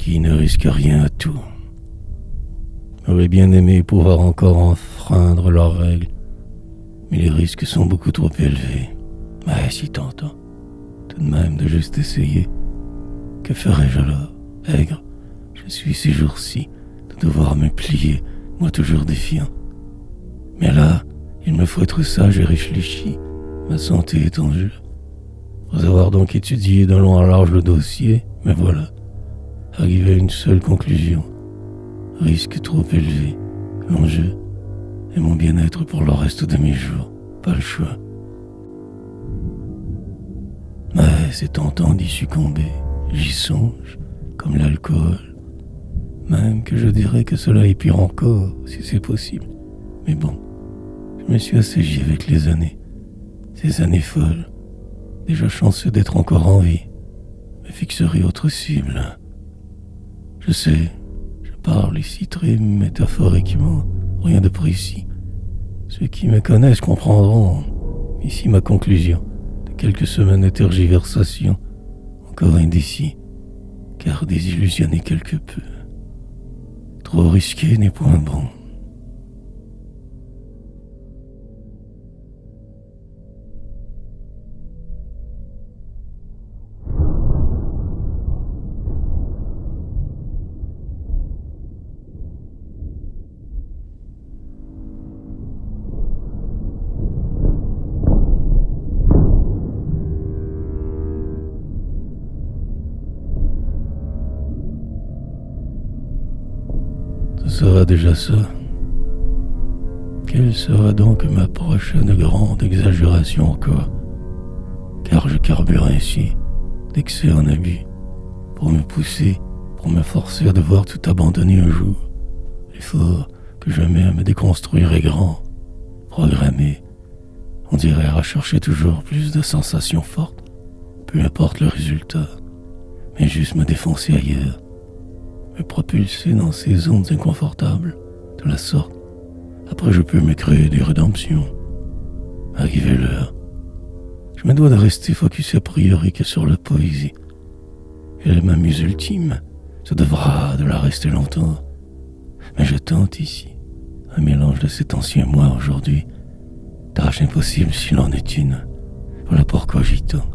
qui ne risquent rien à tout. J'aurais bien aimé pouvoir encore enfreindre leurs règles, mais les risques sont beaucoup trop élevés. Mais si tentant, tout de même de juste essayer. Que ferais-je alors, aigre? Je suis ces jours-ci de devoir me plier, moi toujours défiant. Mais là, il me faut être sage et réfléchi. Ma santé est en jeu. Après avoir donc étudié de long en large le dossier, me voilà, arrivé à une seule conclusion. Risque trop élevé. L'enjeu est mon bien-être pour le reste de mes jours. Pas le choix. Mais c'est tentant d'y succomber. J'y songe, comme l'alcool. Même que je dirais que cela est pire encore, si c'est possible. Mais bon, je me suis assagi avec les années. Ces années folles. Déjà chanceux d'être encore en vie. Me fixerai autre cible. Je sais, je parle ici très métaphoriquement, rien de précis. Ceux qui me connaissent comprendront. Ici ma conclusion de quelques semaines de tergiversation, encore indécis, car désillusionné quelque peu. Trop risqué n'est point bon. Ce sera déjà ça. Quelle sera donc ma prochaine grande exagération encore? Car je carbure ainsi, d'excès en abus, pour me pousser, pour me forcer à devoir tout abandonner un jour. L'effort que je mets à me déconstruire est grand, programmé. On dirait à rechercher toujours plus de sensations fortes, peu importe le résultat, mais juste me défoncer ailleurs, me propulser dans ces zones inconfortables, de la sorte. Après, je peux me créer des rédemptions. Arrivé l'heure, je me dois de rester focus a priori que sur la poésie. Elle est ma muse ultime, ça devra de la rester longtemps. Mais je tente ici un mélange de cet ancien moi aujourd'hui. Tâche impossible s'il en est une. Voilà pourquoi j'y tends.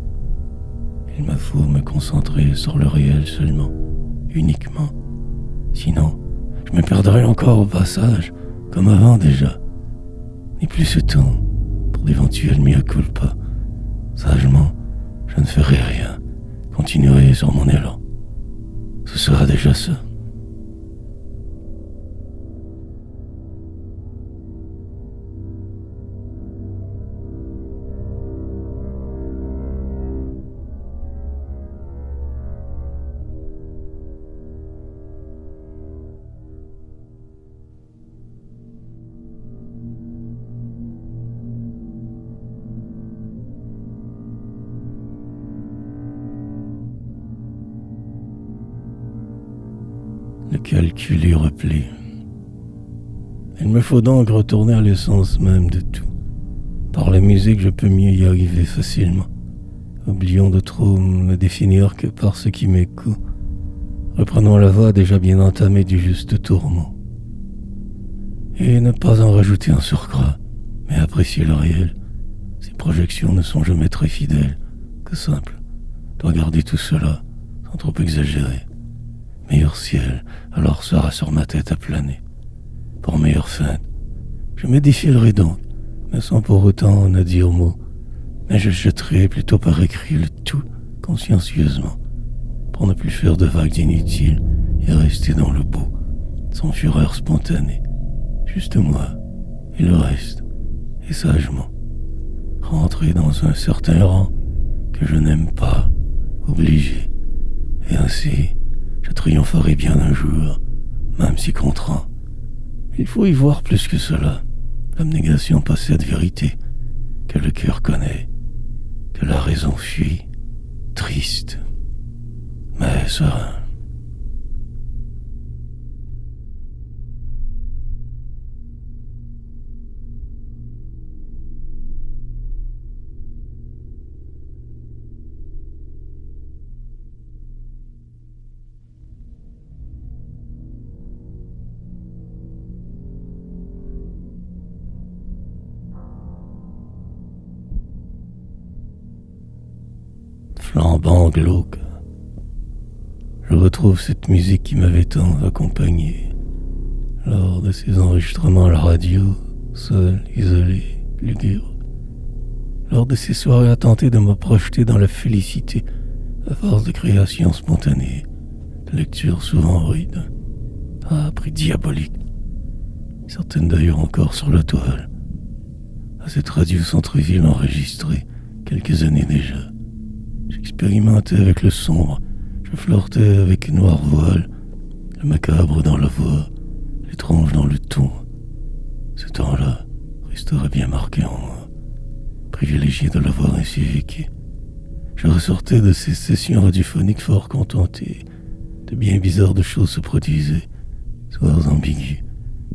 Il me faut me concentrer sur le réel seulement, uniquement. Sinon, je me perdrai encore au passage, comme avant déjà. Ni plus ce temps pour d'éventuels mea culpa. Sagement, je ne ferai rien, continuerai sur mon élan. Ce sera déjà ça. Le calcul est repli. Il me faut donc retourner à l'essence même de tout. Par la musique, je peux mieux y arriver facilement. Oublions de trop me définir que par ce qui m'écoute. Reprenons la voie déjà bien entamée du juste tourment. Et ne pas en rajouter un surcroît, mais apprécier le réel. Ces projections ne sont jamais très fidèles, que simples. Dois garder tout cela, sans trop exagérer. Meilleur ciel, alors sera sur ma tête à planer. Pour meilleure fin, je me défilerai donc, mais sans pour autant en dire mot. Mais je jetterai plutôt par écrit le tout consciencieusement, pour ne plus faire de vagues inutiles et rester dans le beau, sans fureur spontanée. Juste moi et le reste, et sagement, rentrer dans un certain rang que je n'aime pas, obligé, et ainsi je triompherai bien un jour, même si contraint. Il faut y voir plus que cela, l'abnégation possède vérité, que le cœur connaît, que la raison fuit, triste, mais serein. flambant glauque. Je retrouve cette musique qui m'avait tant accompagné lors de ces enregistrements à la radio, seul, isolé, lugubre. Lors de ces soirées à tenter de me projeter dans la félicité à force de création spontanée, de lecture souvent rude, à prix diabolique, certaines d'ailleurs encore sur la toile, à cette radio centre-ville enregistrée quelques années déjà. J'expérimentais avec le sombre, je flirtais avec une noire voile, le macabre dans la voix, l'étrange dans le ton. Ce temps-là restera bien marqué en moi, privilégié de l'avoir ainsi vécu. Je ressortais de ces sessions radiophoniques fort contenté. De bien bizarres choses se produisaient, soirs ambigus,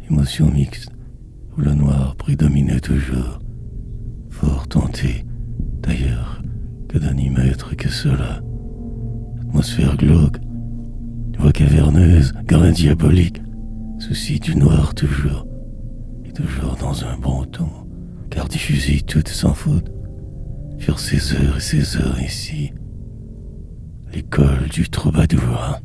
émotions mixtes, où le noir prédominait toujours. Fort tenté, d'ailleurs, que de n'y mettre que cela. Atmosphère glauque, voix caverneuse, grain diabolique, souci du noir toujours, et toujours dans un bon ton, car diffusées toutes sans faute, furent ces heures et ces heures ici, l'école du troubadour.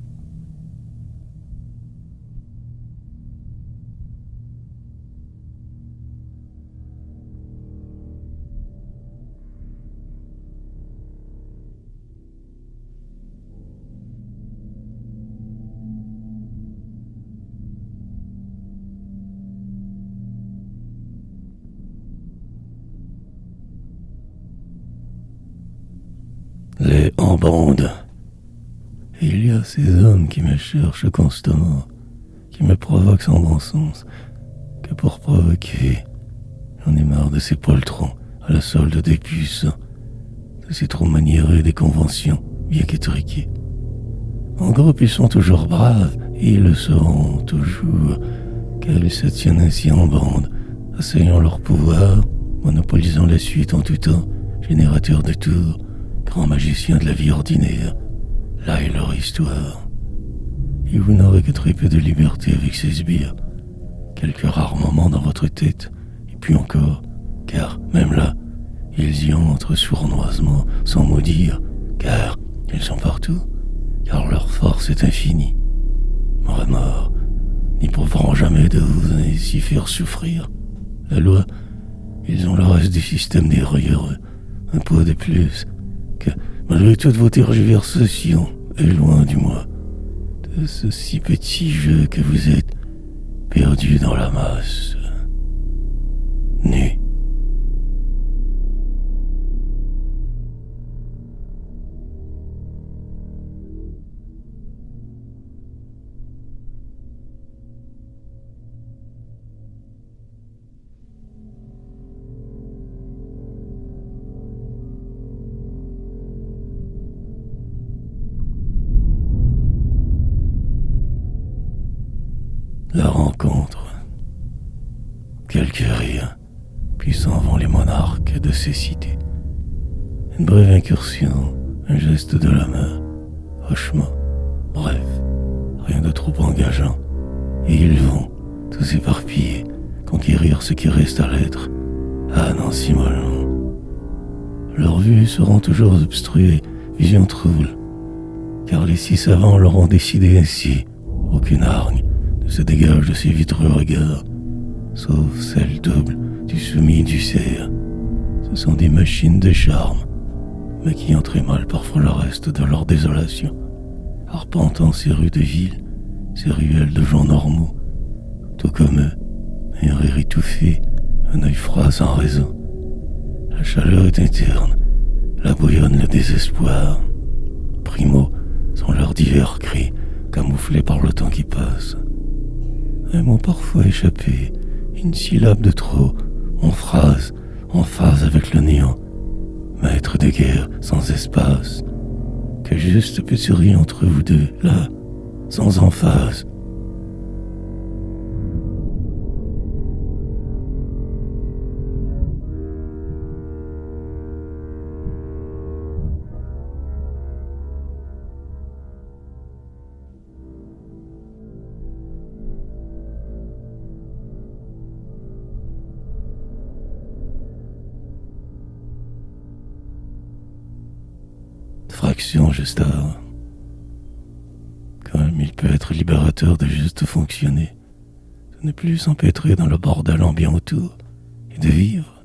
Les en bande. Et il y a ces hommes qui me cherchent constamment, qui me provoquent sans bon sens, que pour provoquer. J'en ai marre de ces poltrons à la solde des puces, de ces trop maniérés des conventions bien qu'étriquées. En groupe, ils sont toujours braves, et ils le seront toujours, car ils se tiennent ainsi en bande, asseyant leur pouvoir, monopolisant la suite en tout temps, générateur de tours, grands magiciens de la vie ordinaire. Là est leur histoire. Et vous n'aurez que très peu de liberté avec ces sbires. Quelques rares moments dans votre tête, et puis encore, car même là, ils y entrent sournoisement, sans mot dire, car ils sont partout, car leur force est infinie. Remords n'y pourront jamais de vous ainsi faire souffrir. La loi, ils ont le reste du système des rieurs, un poids de plus, que malgré toutes vos tergiversations, est loin du moi, de ce si petit jeu que vous êtes, perdu dans la masse, nu. La rencontre. Quelques rires, puis s'en vont les monarques de ces cités. Une brève incursion, un geste de la main, hochement, bref, rien de trop engageant. Et ils vont, tous éparpillés, conquérir ce qui reste à l'être. Ah non, si mollement. Leurs vues seront toujours obstruées, vision trouble, car les six savants l'auront décidé ainsi. Aucune hargne ne se dégage de ces vitreux regards, sauf celle double du soumis et du cerf. Ce sont des machines de charme, mais qui très mal parfois le reste de leur désolation, arpentant ces rues de ville, ces ruelles de gens normaux, tout comme eux, un rire étouffé, un œil froid sans raison. La chaleur est interne, la bouillonne le désespoir. Primo sont leurs divers cris, camouflés par le temps qui passe. Un mot parfois échappé, une syllabe de trop, en phrase, en phase avec le néant. Maître de guerre sans espace, que juste petit rire entre vous deux, là, sans emphase. fraction juste avant. Comme il peut être libérateur de juste fonctionner, de ne plus s'empêtrer dans le bordel ambiant autour, et de vivre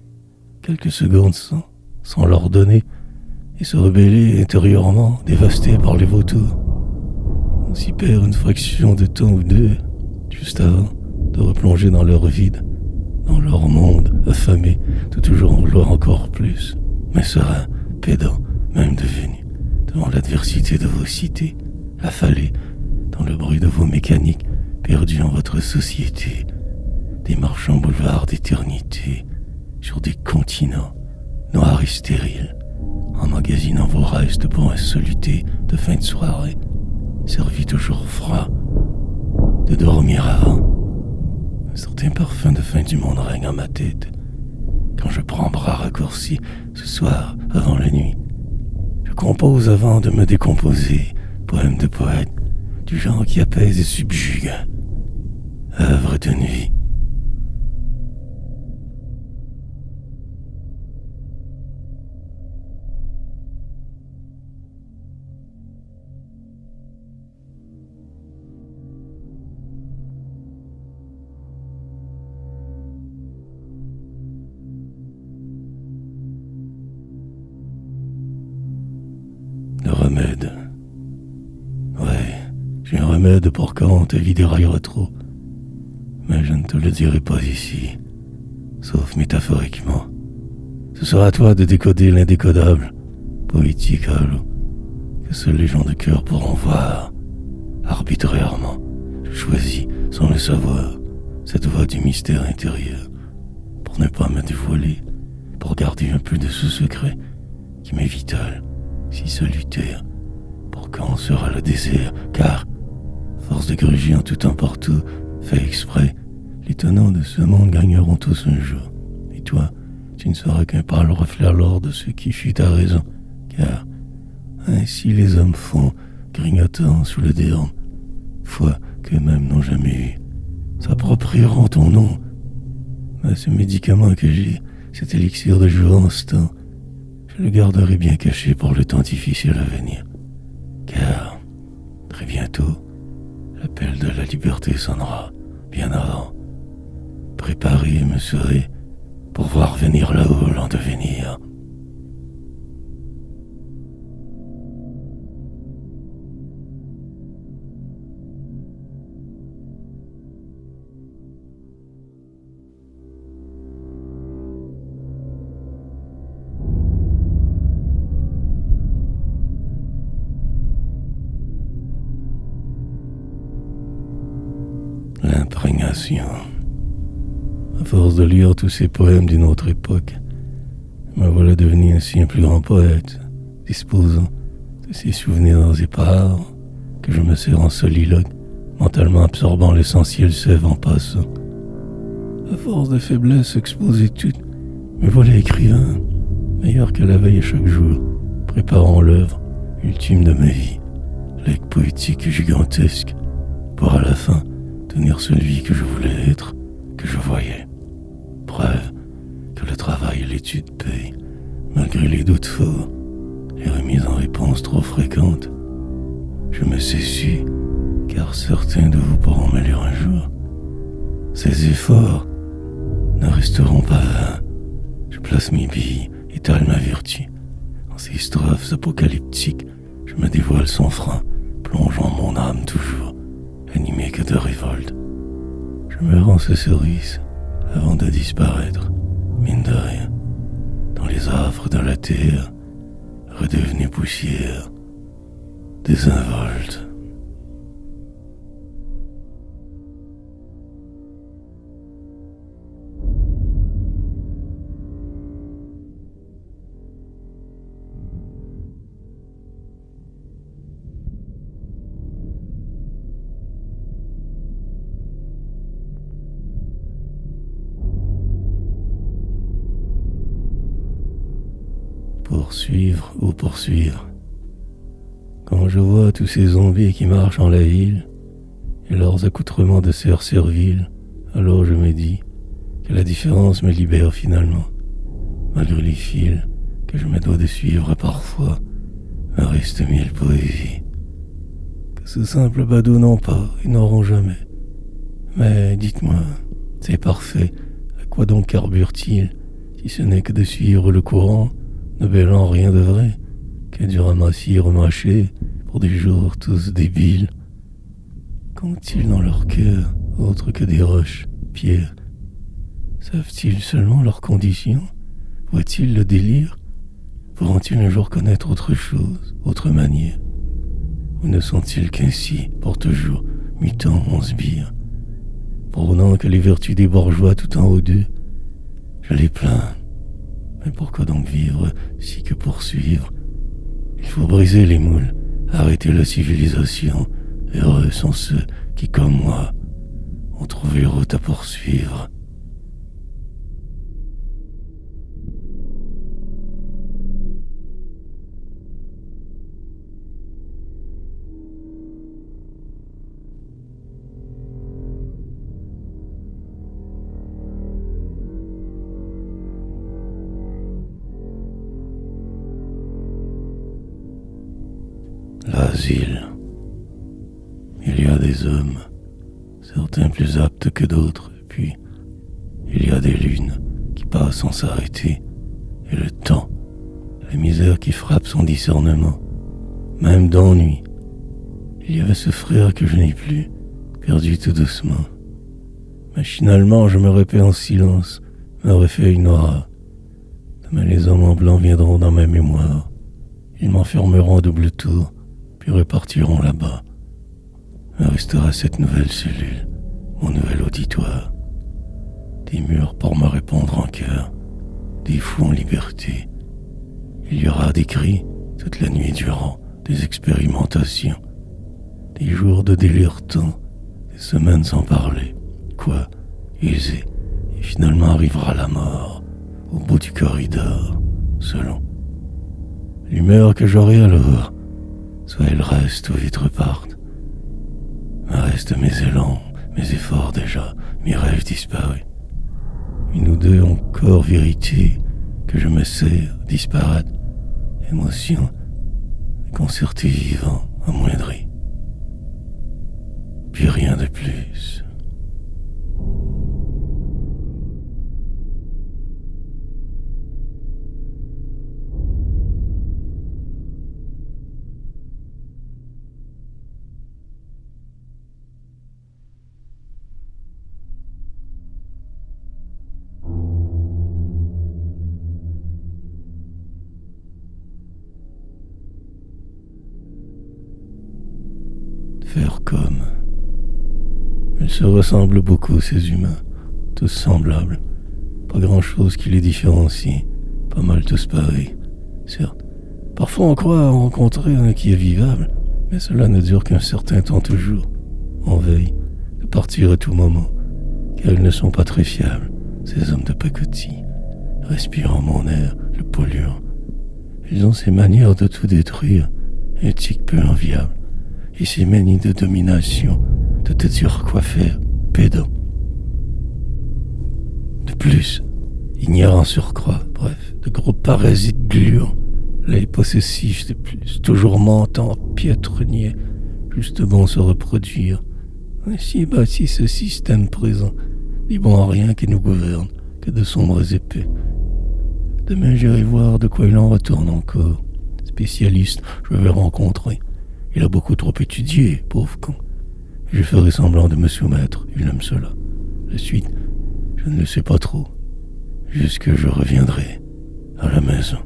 quelques secondes sans l'ordonner, et se rebeller intérieurement, dévasté par les vautours. On s'y perd une fraction de temps ou deux, juste avant de replonger dans leur vide, dans leur monde affamé de toujours en vouloir encore plus, mais serein, pédant, même devenu, devant l'adversité de vos cités, affalé dans le bruit de vos mécaniques, perdus en votre société, des marchands boulevards d'éternité, sur des continents noirs et stériles, emmagasinant vos restes pour un soluté de fin de soirée, servi toujours froid, de dormir avant. Un certain parfum de fin du monde règne en ma tête, quand je prends bras raccourcis ce soir avant la nuit. Je compose avant de me décomposer, poème de poète, du genre qui apaise et subjugue, œuvre de nuit. Le remède. Ouais, j'ai un remède pour quand ta vie déraillera trop. Mais je ne te le dirai pas ici, sauf métaphoriquement. Ce sera à toi de décoder l'indécodable, poétique halo, que seuls les gens de cœur pourront voir. Arbitrairement, je choisis, sans le savoir, cette voie du mystère intérieur, pour ne pas me dévoiler, pour garder un peu de ce secret qui m'est vital, si solitaire, pour quand sera le désert, car, force de gruger en tout temps partout, fait exprès, les tenants de ce monde gagneront tous un jour. Et toi, tu ne seras qu'un pâle reflet alors de ce qui fut ta raison, car ainsi les hommes font, grignotant sous le déorme, foi qu'eux-mêmes n'ont jamais eu, s'approprieront ton nom. Mais ce médicament que j'ai, cet élixir de jouvence temps, je le garderai bien caché pour le temps difficile à venir, car très bientôt, l'appel de la liberté sonnera, bien avant. Préparé me serai pour voir venir là-haut l'en devenir. L'imprégnation. À force de lire tous ces poèmes d'une autre époque, me voilà devenu ainsi un plus grand poète, disposant de ces souvenirs épars que je me sers en soliloque, mentalement absorbant l'essentiel sève en passant. À force de faiblesse exposée toute, me voilà écrivain, meilleur que la veille chaque jour, préparant l'œuvre ultime de ma vie, legs poétique gigantesque, pour à la fin tenir celui que je voulais être, que je voyais. Preuve que le travail et l'étude payent, malgré les doutes forts, les remises en réponse trop fréquentes. Je me sais su, car certains de vous pourront me lire un jour. Ces efforts ne resteront pas vains. Je place mes billes, étale ma vertu. En ces strophes apocalyptiques, je me dévoile sans frein, plongeant mon âme toujours, animé que de révolte. Je me rends ce service avant de disparaître, mine de rien, dans les affres de la terre, redevenu poussière, désinvolte. Poursuivre ou poursuivre. Quand je vois tous ces zombies qui marchent en la ville et leurs accoutrements de cerfs serviles, alors je me dis que la différence me libère finalement, malgré les fils que je me dois de suivre parfois, me reste mille poésies que ce simple badaud n'ont pas et n'auront jamais. Mais dites-moi, c'est parfait, à quoi donc carbure-t-il, si ce n'est que de suivre le courant, ne mêlant rien de vrai, que du ramassis remâché pour des jours tous débiles? Qu'ont-ils dans leur cœur, autre que des roches, pierres? Savent-ils seulement leurs conditions? Voient-ils le délire? Pourront-ils un jour connaître autre chose, autre manière? Ou ne sont-ils qu'ainsi, pour toujours, mutant en sbire, prônant que les vertus des bourgeois tout en haut d'eux? Je les plains. Mais pourquoi donc vivre si que poursuivre? Il faut briser les moules, arrêter la civilisation. Heureux sont ceux qui, comme moi, ont trouvé route à poursuivre. L'asile. Il y a des hommes, certains plus aptes que d'autres, puis il y a des lunes qui passent sans s'arrêter, et le temps, la misère qui frappe son discernement, même d'ennui. Il y avait ce frère que je n'ai plus, perdu tout doucement. Machinalement, je me répète en silence, me refais une aura. Demain, les hommes en blanc viendront dans ma mémoire. Ils m'enfermeront à double tour, puis repartiront là-bas. Me restera cette nouvelle cellule, mon nouvel auditoire. Des murs pour me répondre en cœur, des fous en liberté. Il y aura des cris toute la nuit durant, des expérimentations, des jours de délire temps, des semaines sans parler. Quoi, usé, et finalement arrivera la mort, au bout du corridor, selon l'humeur que j'aurai alors. Soit elle reste ou vite reparte. Me restent mes élans, mes efforts déjà, mes rêves disparus. Une ou deux encore vérités que je me sais disparates. Émotions, concertés vivants, amoindris. Puis rien de plus. Faire comme. Ils se ressemblent beaucoup, ces humains, tous semblables. Pas grand-chose qui les différencie, pas mal tous pareils, certes. Parfois on croit rencontrer un qui est vivable, mais cela ne dure qu'un certain temps toujours. On veille de partir à tout moment, car ils ne sont pas très fiables, ces hommes de pacotille, respirant mon air, le polluant. Ils ont ces manières de tout détruire, éthique peu enviable. Et ces manies de domination, de te dire quoi faire, pédant. De plus, ignorant surcroît, bref, de gros parasites gluants, les possessifs de plus, toujours mentant, piètre niais, juste bon se reproduire. Ainsi bâti ce système présent, ni bon à rien qui nous gouverne, que de sombres épées. Demain j'irai voir de quoi il en retourne encore. Spécialiste, je vais rencontrer. Il a beaucoup trop étudié, pauvre con. Je ferai semblant de me soumettre, il aime cela. La suite, je ne le sais pas trop. Jusque je reviendrai à la maison.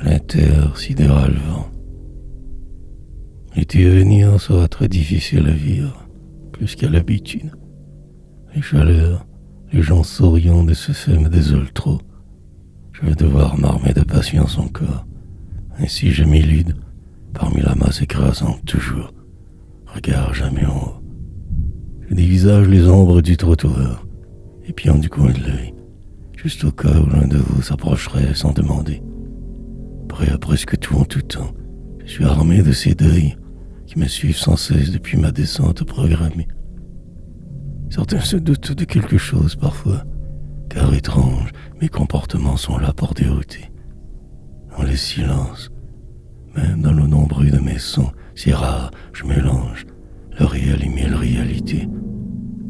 L'intersidéral vent. L'été à venir sera très difficile à vivre, plus qu'à l'habitude. Les chaleurs, les gens souriants de ce fait me désolent trop. Je vais devoir m'armer de patience encore. Ainsi je m'élude parmi la masse écrasante toujours. Regard jamais en haut. Je dévisage les ombres du trottoir, épiant du coin de l'œil, juste au cas où l'un de vous s'approcherait sans demander. Prêt à presque tout en tout temps, je suis armé de ces deuils qui me suivent sans cesse depuis ma descente programmée. Certains se doutent de quelque chose parfois, car étranges, mes comportements sont là pour dérouter. Dans les silences, même dans le nombreux de mes sons, si rares, je mélange le réel et mille réalités,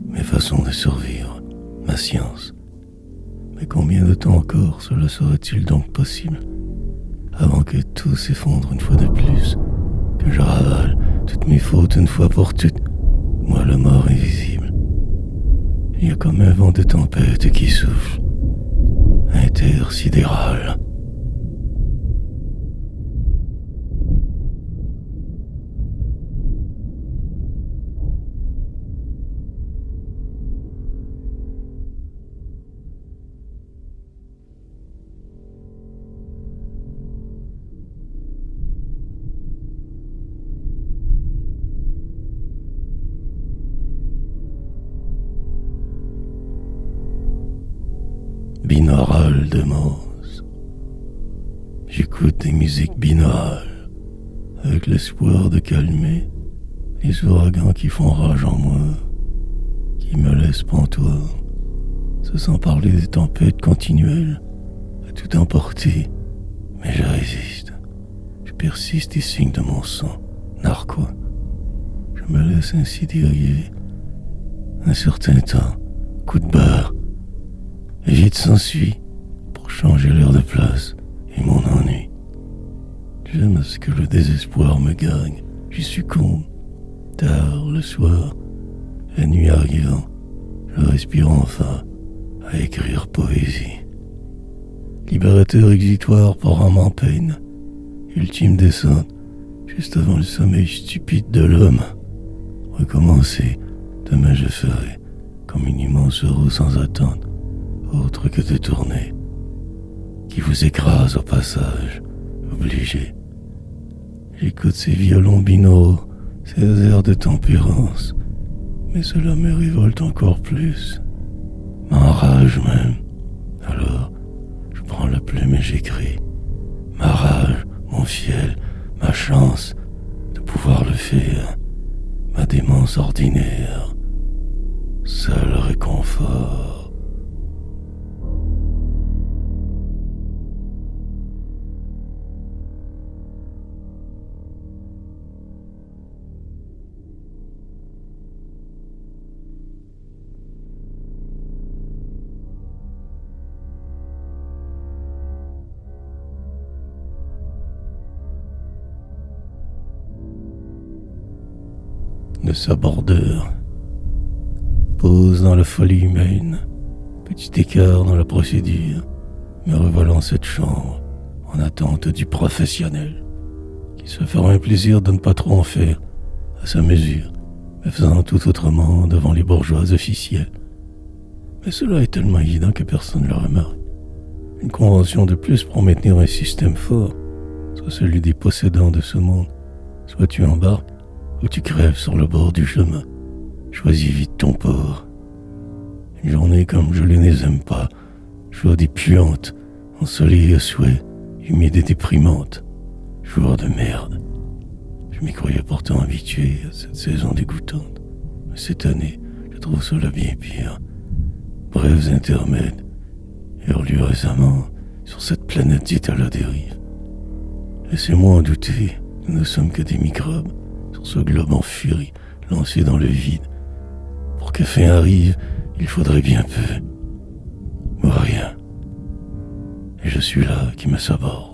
mes façons de survivre, ma science. Mais combien de temps encore cela serait-il donc possible, avant que tout s'effondre une fois de plus, que je ravale toutes mes fautes une fois pour toutes, moi le mort invisible. Il y a comme un vent de tempête qui souffle, intersidéral. Binaural de Mons. J'écoute des musiques binaurales, avec l'espoir de calmer les ouragans qui font rage en moi, qui me laissent pantois, sans parler des tempêtes continuelles, à tout emporter. Mais je résiste, je persiste et signe de mon sang, narquois. Je me laisse ainsi diriger. Un certain temps, coup de barre, et vite s'ensuit pour changer l'heure de place et mon ennui. J'aime à ce que le désespoir me gagne, j'y succombe. Tard le soir, la nuit arrivant, je respire enfin à écrire poésie. Libérateur exutoire pour âme en peine, ultime descente, juste avant le sommeil stupide de l'homme. Recommencer, demain je ferai comme une immense roue sans attente, autre que de tourner, qui vous écrase au passage, obligé. J'écoute ces violons binauraux, ces airs de tempérance, mais cela me révolte encore plus, m'enrage même. Alors, je prends la plume et j'écris. Ma rage, mon fiel, ma chance de pouvoir le faire, ma démence ordinaire, seul réconfort. De sa bordure, pose dans la folie humaine, petit écart dans la procédure, me revoilant cette chambre en attente du professionnel, qui se fera un plaisir de ne pas trop en faire à sa mesure, me faisant tout autrement devant les bourgeois officiels. Mais cela est tellement évident que personne ne le remarque. Une convention de plus pour maintenir un système fort, soit celui des possédants de ce monde, soit tu embarques, ou tu crèves sur le bord du chemin. Choisis vite ton port. Une journée comme je les aime pas, chaude et puante, ensoleillée à souhait, humide et déprimante. Jour de merde. Je m'y croyais pourtant habitué à cette saison dégoûtante. Mais cette année, je trouve cela bien pire. Brèves intermèdes, eurent lieu récemment sur cette planète dite à la dérive. Laissez-moi en douter, nous ne sommes que des microbes sur ce globe en furie, lancé dans le vide. Pour que fin arrive, il faudrait bien peu, ou rien. Et je suis là qui me saborde.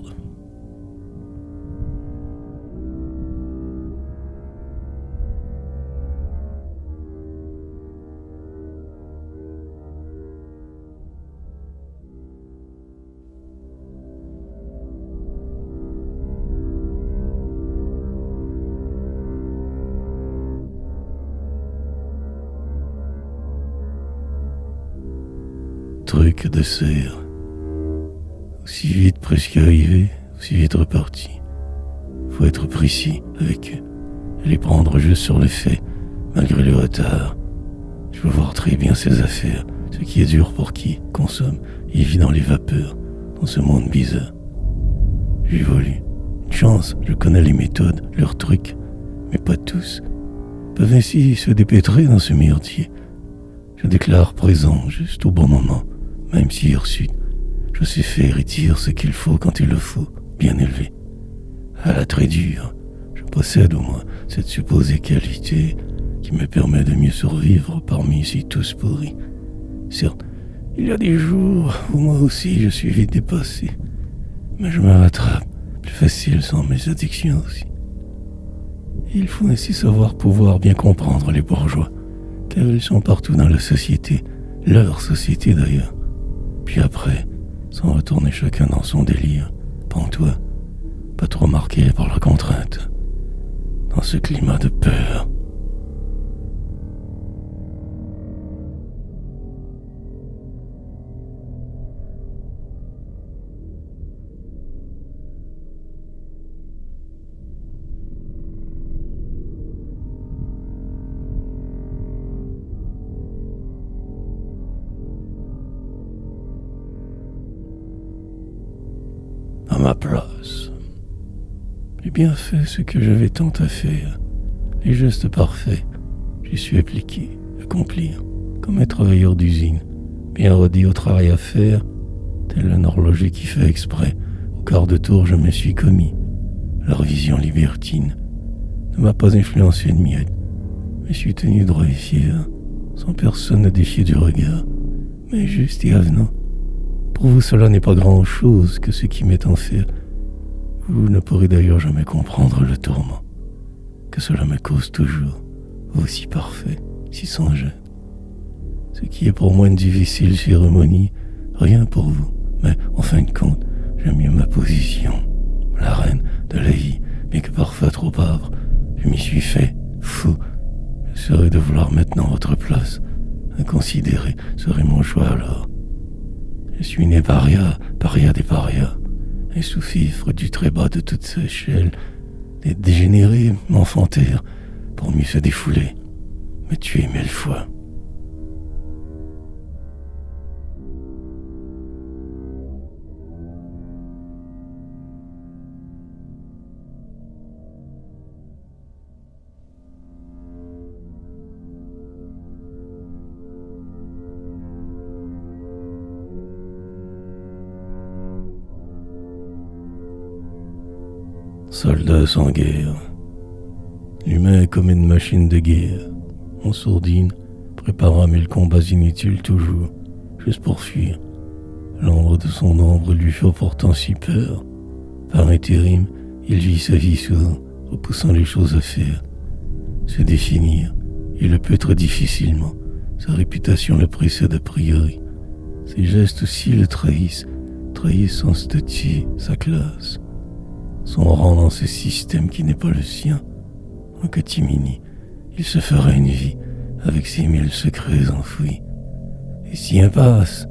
Truc de serre. Aussi vite presque arrivé, aussi vite reparti. Faut être précis avec eux, et les prendre juste sur les faits, malgré le retard. Je veux voir très bien ses affaires, ce qui est dur pour qui consomme et vit dans les vapeurs, dans ce monde bizarre. J'évolue. Une chance, je connais les méthodes, leurs trucs, mais pas tous. Peuvent ainsi se dépêtrer dans ce merdier. Je déclare présent juste au bon moment, même si ensuite, je sais faire et dire ce qu'il faut quand il le faut, bien élevé. À la très dure, je possède au moins cette supposée qualité qui me permet de mieux survivre parmi si tous pourris. Certes, il y a des jours où moi aussi je suis vite dépassé, mais je me rattrape plus facile sans mes addictions aussi. Il faut ainsi savoir pouvoir bien comprendre les bourgeois, car ils sont partout dans la société, leur société d'ailleurs. Puis après, sans retourner chacun dans son délire, pantois, pas trop marqué par la contrainte, dans ce climat de peur. À ma place, j'ai bien fait ce que j'avais tant à faire, les gestes parfaits, j'y suis appliqué, accomplir, comme un travailleur d'usine, bien rodé au travail à faire, tel un horloger qui fait exprès, au quart de tour je me suis commis. Leur vision libertine ne m'a pas influencé de miette, je suis tenu droit et fier, sans personne ne défier du regard, mais juste et avenant. Pour vous, cela n'est pas grand-chose que ce qui m'est en fait. Vous ne pourrez d'ailleurs jamais comprendre le tourment que cela me cause toujours, aussi parfait, si sans gêne. Ce qui est pour moi une difficile cérémonie, rien pour vous, mais en fin de compte, j'aime mieux ma position, la reine de la vie, bien que parfois trop pauvre. Je m'y suis fait, fou. Je serais de vouloir maintenant votre place. Inconsidéré serait mon choix alors. Je suis né paria, paria des parias, un sous-fifre du très bas de toute sa échelle. Les dégénérés m'enfantèrent pour mieux se défouler, me tuer 1000 fois. Soldat sans guerre. L'humain est comme une machine de guerre. On sourdine, préparant 1000 combats inutiles toujours, juste pour fuir. L'ombre de son ombre lui fait pourtant si peur. Par intérim, il vit sa vie souvent, repoussant les choses à faire. Se définir, il le peut très difficilement. Sa réputation le précède a priori. Ses gestes aussi le trahissent son statut, sa classe. Son rang dans ce système qui n'est pas le sien. En catimini, il se fera une vie avec ses 1000 secrets enfouis. Et si impasse,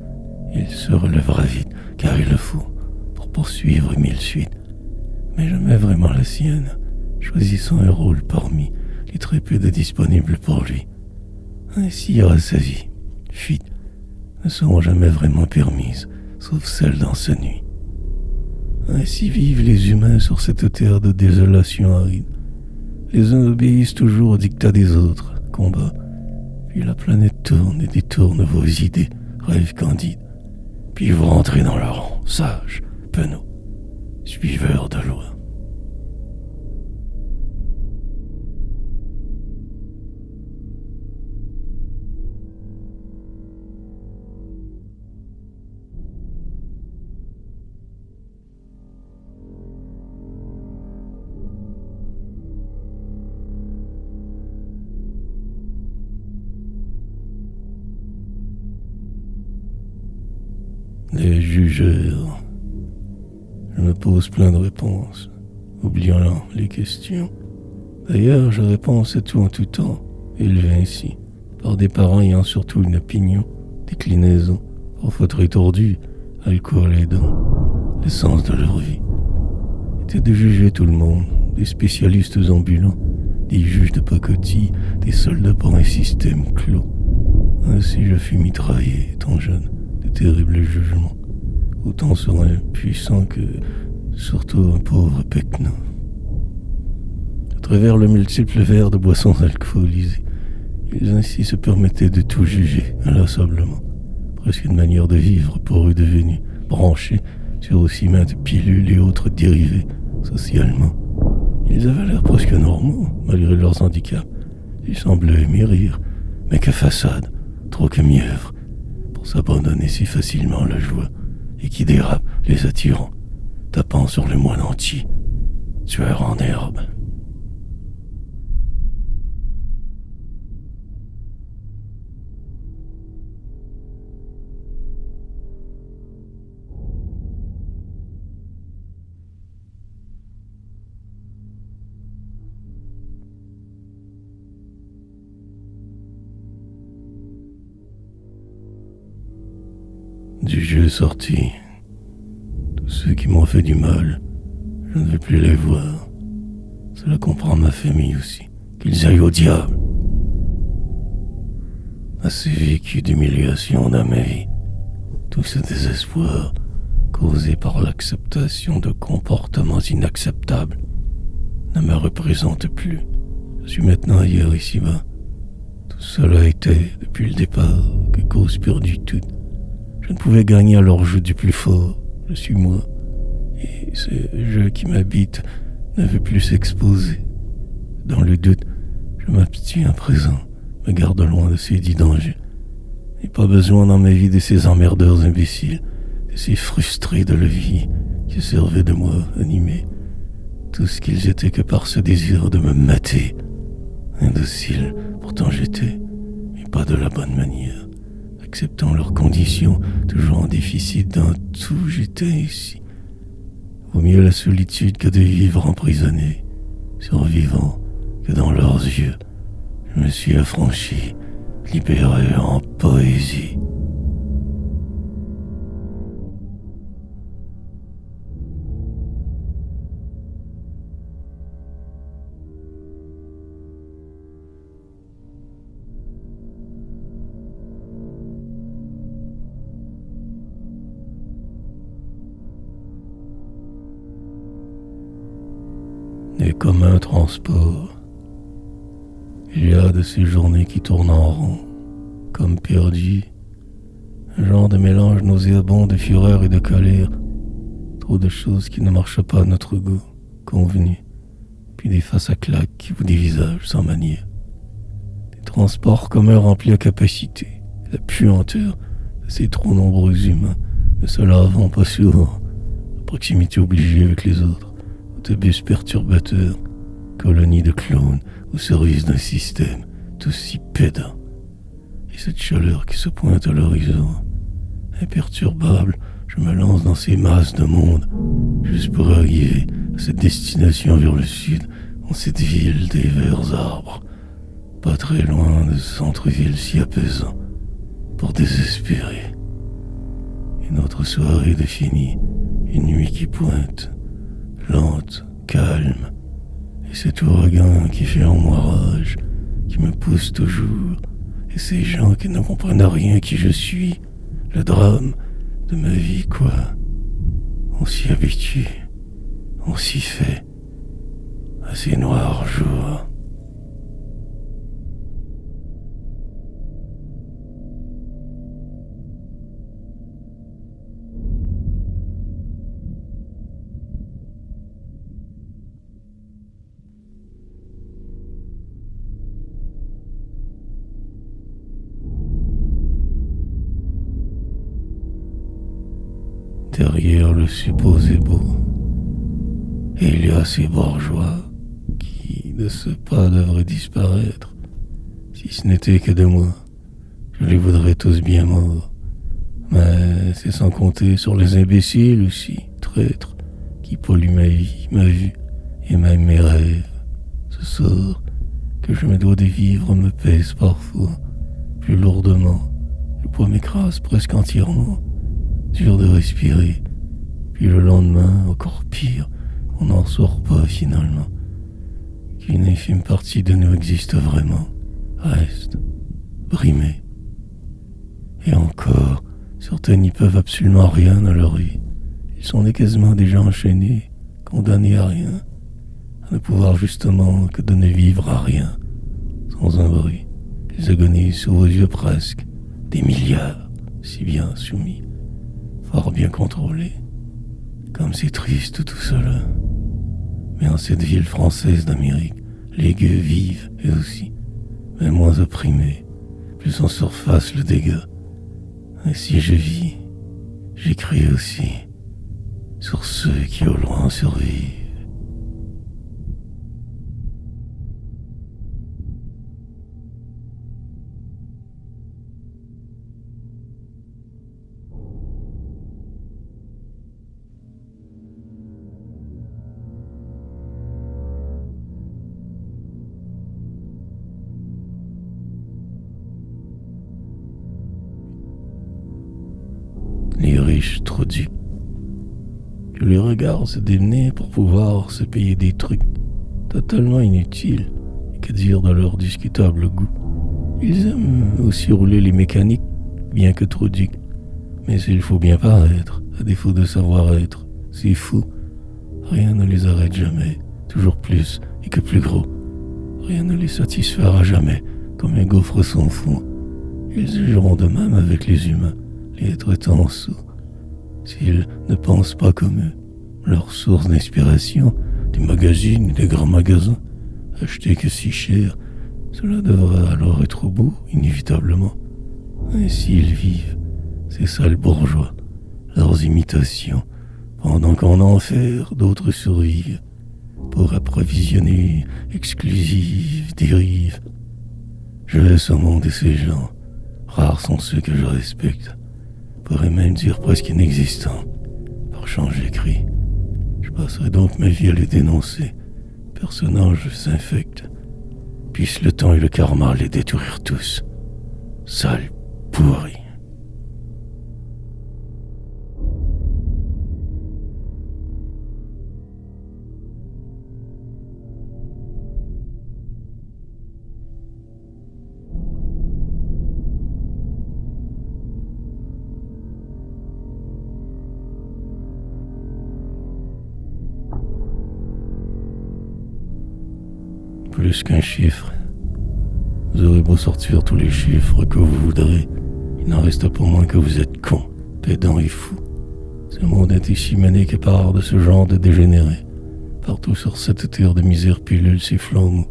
il se relèvera vite, car il le faut, pour poursuivre 1000 suites. Mais jamais vraiment la sienne, choisissant un rôle parmi les très peu de disponibles pour lui. Ainsi ira sa vie. Fuites ne seront jamais vraiment permises, sauf celles dans sa nuit. Ainsi vivent les humains sur cette terre de désolation aride. Les uns obéissent toujours au dictat des autres, combat. Puis la planète tourne et détourne vos idées, rêves candides. Puis vous rentrez dans leur rang, sages, penauds, suiveurs de loi. Les jugeurs. Je me pose plein de réponses, oubliant les questions. D'ailleurs, je réponds à tout en tout temps, élevé ainsi, par des parents ayant surtout une opinion, déclinaison, parfois très tordue, alcool aidant, l'essence de leur vie. Était de juger tout le monde, des spécialistes ambulants, des juges de pacotille, des soldats pour un système clos. Si je fus mitraillé, étant jeune, de terribles jugements, autant sur un puissant que surtout un pauvre pecno. À travers le multiple verre de boissons alcoolisées, ils ainsi se permettaient de tout juger inlassablement, presque une manière de vivre pour eux devenue branchée sur aussi maintes pilules et autres dérivés socialement. Ils avaient l'air presque normaux, malgré leurs handicaps. Ils semblaient aimer rire, mais que façade, trop que mièvre, pour s'abandonner si facilement à la joie, et qui dérape, les attirant, tapant sur le moine entier, tueur en herbe. Du jeu sorti, tous ceux qui m'ont fait du mal, je ne veux plus les voir. Cela comprend ma famille aussi, qu'ils aillent au diable. Assez vécu d'humiliation dans ma vie, tout ce désespoir causé par l'acceptation de comportements inacceptables ne me représente plus. Je suis maintenant ailleurs ici-bas. Tout cela était, depuis le départ, que cause perdue toute. Je ne pouvais gagner à leur jeu du plus fort, je suis moi, et ce jeu qui m'habite ne veut plus s'exposer. Dans le doute, je m'abstiens à présent, me garde loin de ces dits dangers. Je n'ai pas besoin dans ma vie de ces emmerdeurs imbéciles, de ces frustrés de la vie qui servaient de moi animés. Tout ce qu'ils étaient que par ce désir de me mater. Indocile, pourtant j'étais, mais pas de la bonne manière. Acceptant leurs conditions, toujours en déficit dans tout, j'étais ici. Vaut mieux la solitude que de vivre emprisonné, survivant que dans leurs yeux. Je me suis affranchi, libéré en poésie. Et comme un transport, il y a de ces journées qui tournent en rond, comme perdues, un genre de mélange nauséabond de fureur et de colère, trop de choses qui ne marchent pas à notre goût, convenu, puis des faces à claques qui vous dévisagent sans manière. Des transports communs remplis à capacité, la puanteur de ces trop nombreux humains ne se lavant pas souvent, la proximité obligée avec les autres. Autobus perturbateur, colonie de clones au service d'un système tout si pédant. Et cette chaleur qui se pointe à l'horizon, imperturbable, je me lance dans ces masses de monde, juste pour arriver à cette destination vers le sud, dans cette ville des verts arbres, pas très loin de ce centre-ville si apaisant, pour désespérer. Une autre soirée de fini, une nuit qui pointe, lente, calme, et cet ouragan qui fait en moi rage, qui me pousse toujours, et ces gens qui ne comprennent rien qui je suis, le drame de ma vie, quoi. On s'y habitue, on s'y fait, à ces noirs jours. Derrière le supposé beau, et il y a ces bourgeois qui, de ce pas, devraient disparaître. Si ce n'était que de moi, je les voudrais tous bien morts. Mais c'est sans compter sur les imbéciles aussi, traîtres, qui polluent ma vie, ma vue, et même mes rêves. Ce sort que je me dois de vivre me pèse parfois, plus lourdement. Le poids m'écrase presque entièrement. Dur de respirer, puis le lendemain, encore pire, on n'en sort pas finalement. Qu'une infime partie de nous existe vraiment, reste, brimée, Et encore, certains n'y peuvent absolument rien dans leur vie. Ils sont quasiment déjà enchaînés, condamnés à rien, à ne pouvoir justement que de ne vivre à rien, sans un bruit. Ils agonisent sous vos yeux presque, des milliards, si bien soumis, fort bien contrôlés. Comme c'est triste tout cela. Mais en cette ville française d'Amérique, les gueux vivent, et aussi, mais moins opprimés, plus en surface le dégât. Et si je vis, j'écris aussi sur ceux qui au loin survivent. Les riches trop dupes, que les regards se démenaient pour pouvoir se payer des trucs totalement inutiles, et que dire de leur discutable goût. Ils aiment aussi rouler les mécaniques, bien que trop dupes. Mais il faut bien paraître, à défaut de savoir-être. C'est fou. Rien ne les arrête jamais, toujours plus et que plus gros. Rien ne les satisfera jamais, comme un gaufre sans fond. Ils jugeront de même avec les humains, les traitant sous. S'ils ne pensent pas comme eux, leur source d'inspiration, des magazines et des grands magasins, achetés que si cher, cela devrait alors être beau, inévitablement. Et s'ils vivent, ces sales bourgeois, leurs imitations, pendant qu'en enfer d'autres survivent, pour approvisionner exclusives dérives. Je laisse au monde et ces gens, rares sont ceux que je respecte, pourrais même dire presque inexistants, par changer d'écrit. Je passerai donc ma vie à les dénoncer, personnages infects. Puisse le temps et le karma les détruire tous. Sales pourris. Plus qu'un chiffre. Vous aurez beau sortir tous les chiffres que vous voudrez, il n'en reste pas moins que vous êtes con, pédant et fou. Ce monde est si mené que par de ce genre de dégénérés. Partout sur cette terre de misère pilule sifflant mou.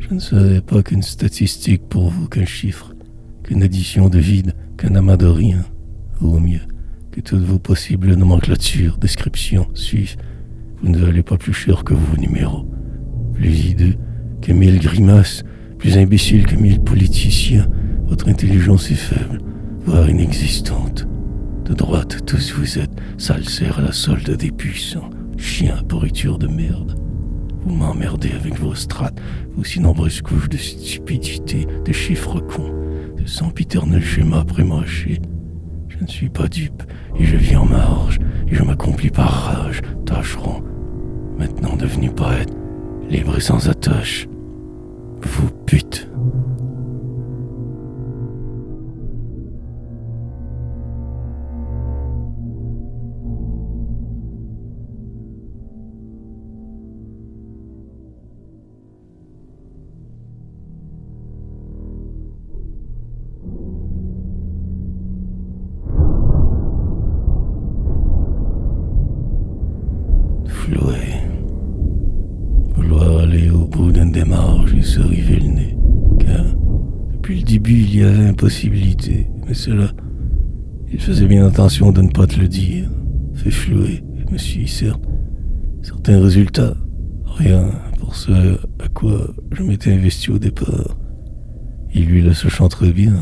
Je ne serais pas qu'une statistique pour vous, qu'un chiffre, qu'une addition de vide, qu'un amas de rien. Ou au mieux, que toutes vos possibles nomenclatures, descriptions suivent. Vous ne valez pas plus cher que vos numéros. Plus hideux que 1000 grimaces, plus imbécile que 1000 politiciens, votre intelligence est faible, voire inexistante. De droite, tous vous êtes salsères à la solde des puissants, chiens à pourriture de merde. Vous m'emmerdez avec vos strates, vos si nombreuses couches de stupidité, de chiffres cons, de sempiternels schémas prémâchés. Je ne suis pas dupe, et je vis en marge, et je m'accomplis par rage, tâcheron. Maintenant devenu poète, libre et sans attache. Vous pute. Floué. Vouloir aller au bout d'une démarche et se river le nez, car depuis le début il y avait impossibilité, mais cela, il faisait bien attention de ne pas te le dire, fait flouer, je me suis certes, certains résultats, rien pour ce à quoi je m'étais investi au départ. Il lui le sachant très bien,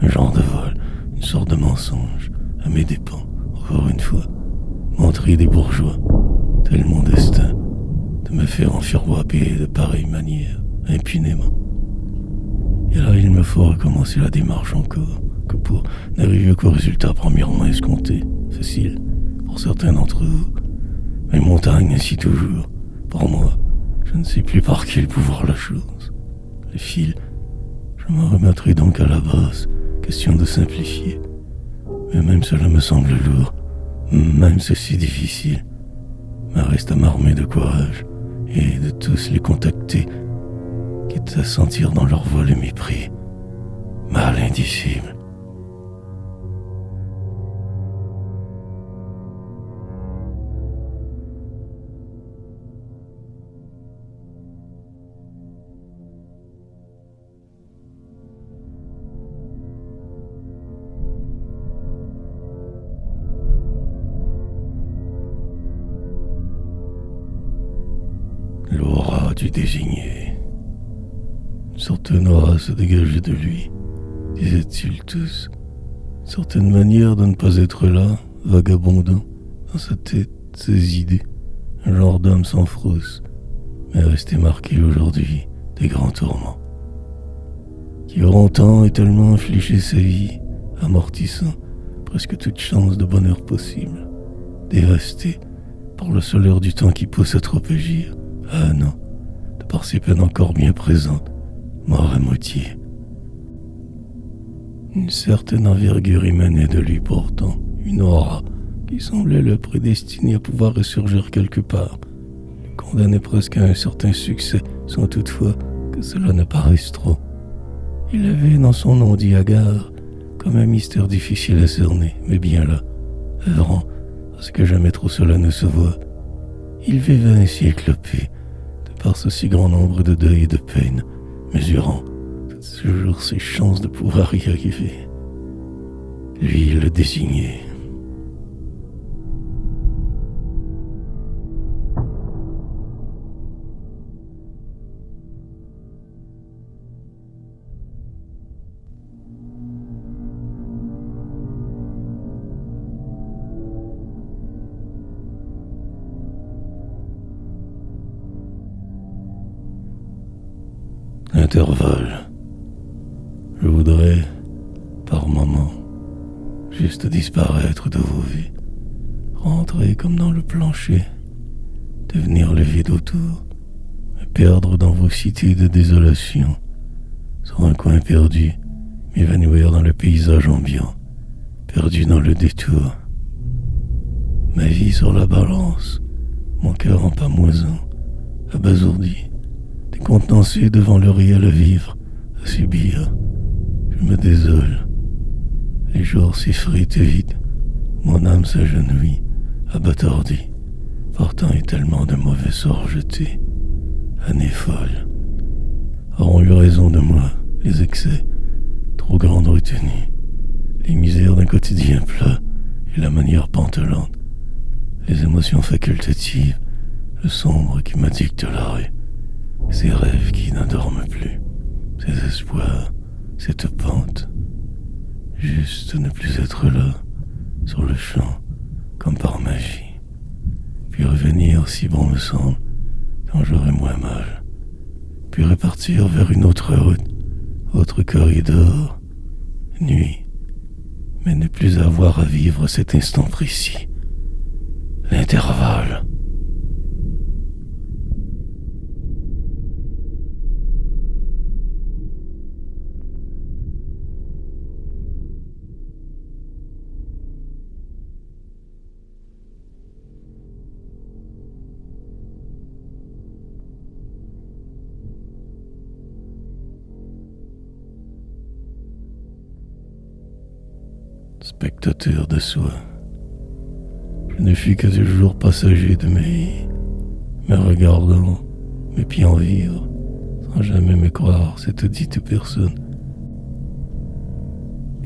un genre de vol, une sorte de mensonge, à mes dépens, encore une fois, montrer des bourgeois, tel mon destin, de me faire enfiroiper de pareille manière, impunément. Et là, il me faut recommencer la démarche encore, que pour n'arriver qu'au résultat premièrement escompté, facile, pour certains d'entre vous, mais montagne ainsi toujours, pour moi, je ne sais plus par quel pouvoir la chose. Le fil, je me remettrai donc à la base, question de simplifier. Mais même cela me semble lourd, même ceci difficile. Mais reste à m'armer de courage et de tous les contacter, quitte à sentir dans leur voix le mépris, mal indicible. L'aura du désigné. Une certaine aura se dégageait de lui, disaient-ils tous. Une certaine manière de ne pas être là, vagabondant, dans sa tête, ses idées. Un genre d'homme sans frousse, mais resté marqué aujourd'hui des grands tourments. Qui auront tant et tellement infligé sa vie, amortissant presque toute chance de bonheur possible, dévasté par le seul heure du temps qui pousse à trop agir. Ah non, de par ses peines encore bien présentes, mort à moitié. Une certaine envergure émanait de lui pourtant, une aura qui semblait le prédestiner à pouvoir ressurgir quelque part, le condamnait presque à un certain succès, sans toutefois que cela ne paraisse trop. Il avait dans son nom dit hagard, comme un mystère difficile à cerner, mais bien là, œuvrant à ce que jamais trop cela ne se voit. Il vivait ainsi éclopé, de par ce si grand nombre de deuils et de peines, mesurant toujours ses chances de pouvoir y arriver. Lui le désignait. Intervalle. Je voudrais, par moments, juste disparaître de vos vies, rentrer comme dans le plancher, devenir le vide autour, me perdre dans vos cités de désolation, sur un coin perdu, m'évanouir dans le paysage ambiant, perdu dans le détour. Ma vie sur la balance, mon cœur en pamoison, abasourdi, décontenancé devant le réel à vivre, à subir. Je me désole. Les jours s'effritent vite, mon âme s'agenouille, abattardie, portant et tellement de mauvais sorts jetés. Année folle. Auront eu raison de moi, les excès, trop grande retenue, les misères d'un quotidien plat et la manière pantelante, les émotions facultatives, le sombre qui m'addicte l'arrêt, ces rêves qui n'endorment plus, ces espoirs, cette pente. Juste ne plus être là, sur le champ, comme par magie. Puis revenir, si bon me semble, quand j'aurai moins mal. Puis repartir vers une autre route, autre corridor, nuit. Mais ne plus avoir à vivre cet instant précis. L'intervalle. Spectateur de soi. Je ne fus que toujours passager de me regardant, mes pieds en vivre, sans jamais me croire cette dite personne.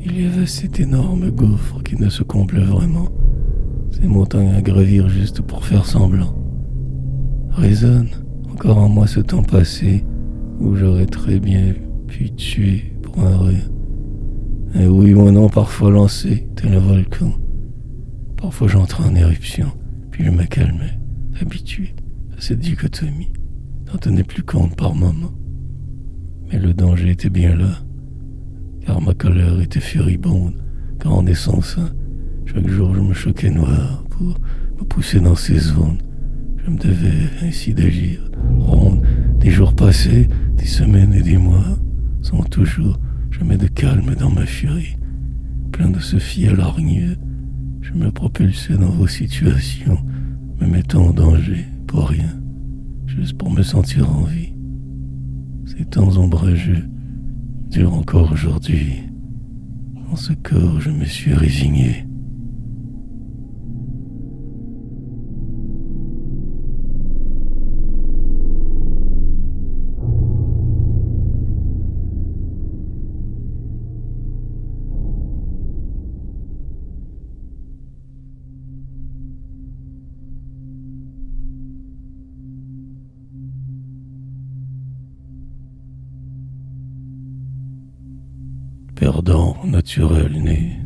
Il y avait cet énorme gouffre qui ne se comblait vraiment, ces montagnes à gravir juste pour faire semblant. Résonne encore en moi ce temps passé où j'aurais très bien pu tuer pour un rire. Et oui, mon nom parfois lancé, tel un volcan. Parfois j'entrais en éruption, puis je me calmais, habitué à cette dichotomie, n'en tenais plus compte par moments. Mais le danger était bien là, car ma colère était furibonde, car en naissance, chaque jour je me choquais noir pour me pousser dans ces zones. Je me devais ainsi d'agir, ronde, des jours passés, des semaines et des mois, sans toujours Je mets de calme dans ma furie. Plein de ce fiel hargneux, je me propulsais dans vos situations, me mettant en danger pour rien, juste pour me sentir en vie. Ces temps ombrageux durent encore aujourd'hui. Dans ce corps, je me suis résigné. Perdant naturel né.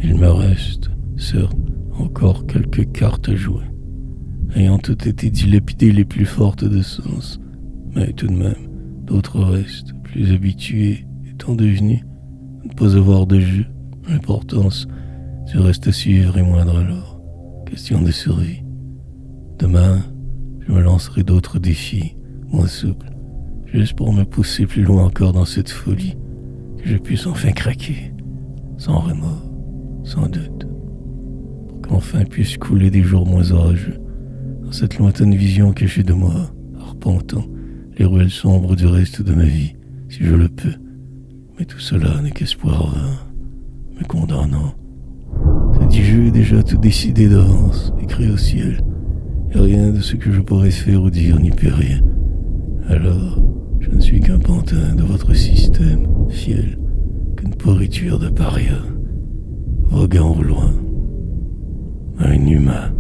Il me reste, certes, encore quelques cartes à jouer, ayant toutes été dilapidées les plus fortes de sens, mais tout de même, d'autres restent, plus habitués, étant devenus, à ne pas avoir de jeu, l'importance du reste à suivre est moindre alors, question de survie. Demain, je me lancerai d'autres défis, moins souples, juste pour me pousser plus loin encore dans cette folie, que je puisse enfin craquer, sans remords, sans doute, pour qu'enfin puisse couler des jours moins orageux, dans cette lointaine vision cachée de moi, arpentant les ruelles sombres du reste de ma vie, si je le peux. Mais tout cela n'est qu'espoir vain, me condamnant. Ce dit jeu est déjà tout décidé d'avance, écrit au ciel, et rien de ce que je pourrais faire ou dire n'y peut rien. Alors, je ne suis qu'un pantin de votre système, fiel, qu'une pourriture de paria, voguant au loin, un humain.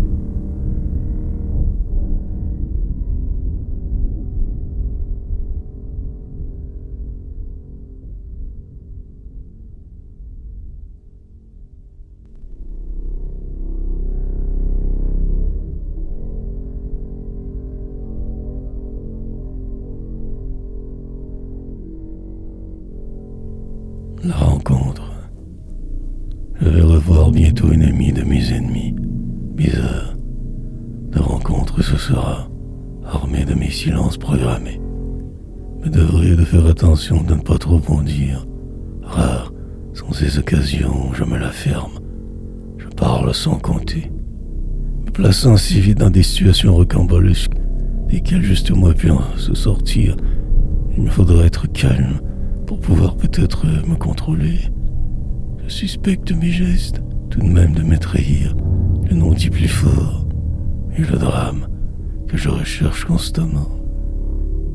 La rencontre. Je vais revoir bientôt une amie de mes ennemis. Bizarre. De rencontre ce sera, armé de mes silences programmés. Me devriez de faire attention de ne pas trop en dire. Rares sont ces occasions où je me la ferme. Je parle sans compter. Me plaçant si vite dans des situations rocambolesques, desquelles juste moi puis se sortir, il me faudra être calme pour pouvoir peut-être me contrôler. Je suspecte mes gestes, tout de même de m'étrahir, le non dit plus fort, et le drame que je recherche constamment.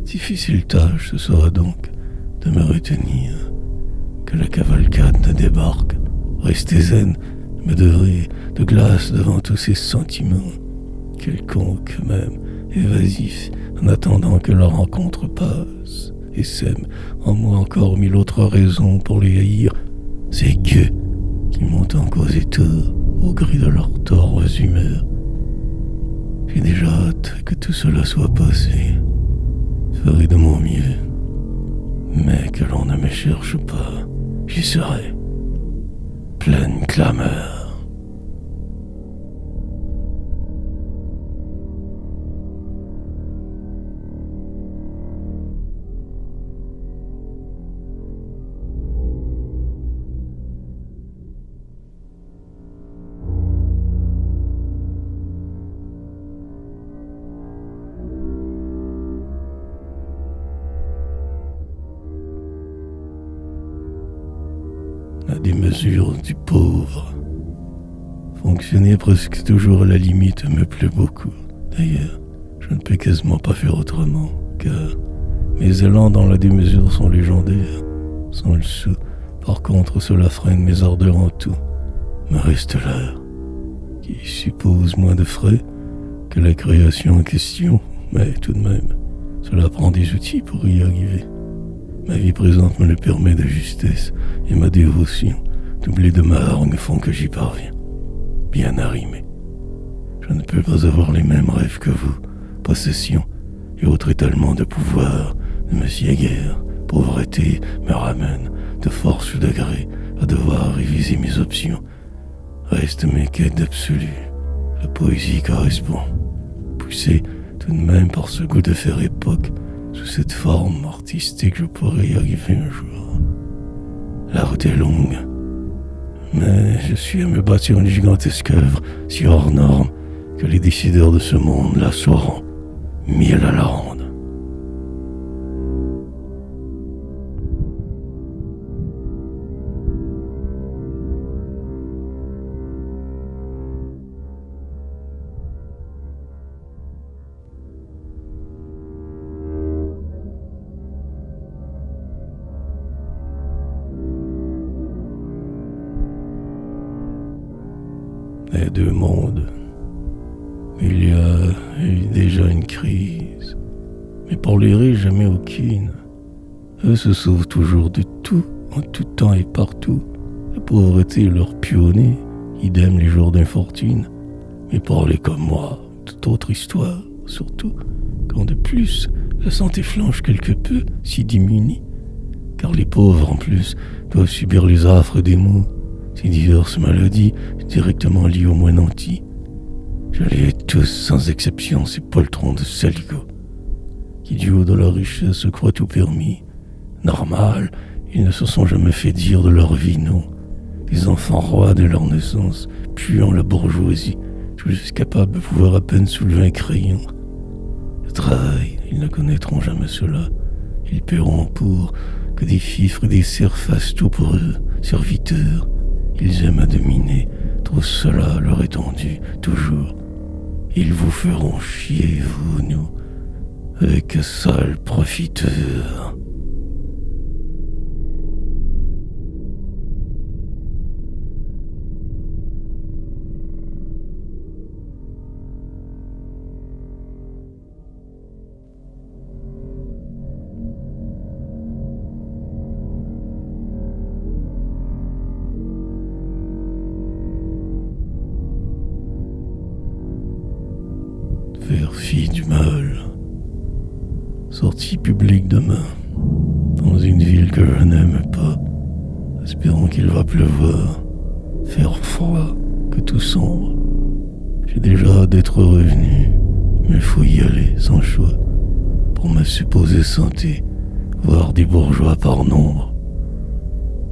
Difficile tâche ce sera donc de me retenir, que la cavalcade ne débarque. Rester zen me devrait de glace devant tous ces sentiments, quelconques même, évasifs, en attendant que la rencontre passe et sème en moi encore mille autres raisons pour les haïr. C'est qu'eux qui m'ont en causé tort au gré de leurs torts humeurs. J'ai déjà hâte que tout cela soit passé. Ferai de mon mieux, mais que l'on ne me cherche pas, j'y serai. Pleine clameur. La démesure du pauvre. Fonctionner presque toujours à la limite me plaît beaucoup. D'ailleurs, je ne peux quasiment pas faire autrement, car mes élans dans la démesure sont légendaires. Sans le sou, par contre, cela freine mes ardeurs en tout. Me reste l'art, qui suppose moins de frais que la création en question, mais tout de même, cela prend des outils pour y arriver. Ma vie présente me le permet de justesse, et ma dévotion, doublée de ma hargne, font que j'y parviens. Bien arrimé. Je ne peux pas avoir les mêmes rêves que vous, possession et autres étalements de pouvoir ne me sied guère. Pauvreté me ramène, de force ou de gré, à devoir réviser mes options. Restent mes quêtes d'absolu. La poésie correspond. Poussé tout de même par ce goût de faire époque, sous cette forme artistique, je pourrais y arriver un jour. La route est longue, mais je suis à me bâtir une gigantesque œuvre si hors norme que les décideurs de ce monde la sauront mille à la ronde. Les deux mondes. Il y a eu déjà une crise, mais pour les riches, jamais aucune. Eux se sauvent toujours de tout, en tout temps et partout. La pauvreté est leur pionnier, idem les jours d'infortune. Mais pour les comme moi, toute autre histoire, surtout quand de plus la santé flanche quelque peu, s'y diminue. Car les pauvres en plus doivent subir les affres des maux. Ces diverses maladies directement liées aux moins nantis. Je les hais tous sans exception, ces poltrons de saligots, qui du haut de leur richesse se croient tout permis. Normal, ils ne se sont jamais fait dire de leur vie, non. Des enfants rois de leur naissance, puant la bourgeoisie, juste capables de pouvoir à peine soulever un crayon. Le travail, ils ne connaîtront jamais cela. Ils paieront pour que des fifres et des serfs fassent tout pour eux, serviteurs. Ils aiment à dominer, tout cela leur est tendu, toujours. Ils vous feront chier, vous, nous, avec sales profiteurs. Faire fi du mal. Sortie publique demain, dans une ville que je n'aime pas, espérant qu'il va pleuvoir, faire froid, que tout sombre. J'ai déjà hâte d'être revenu, mais faut y aller sans choix, pour ma supposée santé, voir des bourgeois par nombre.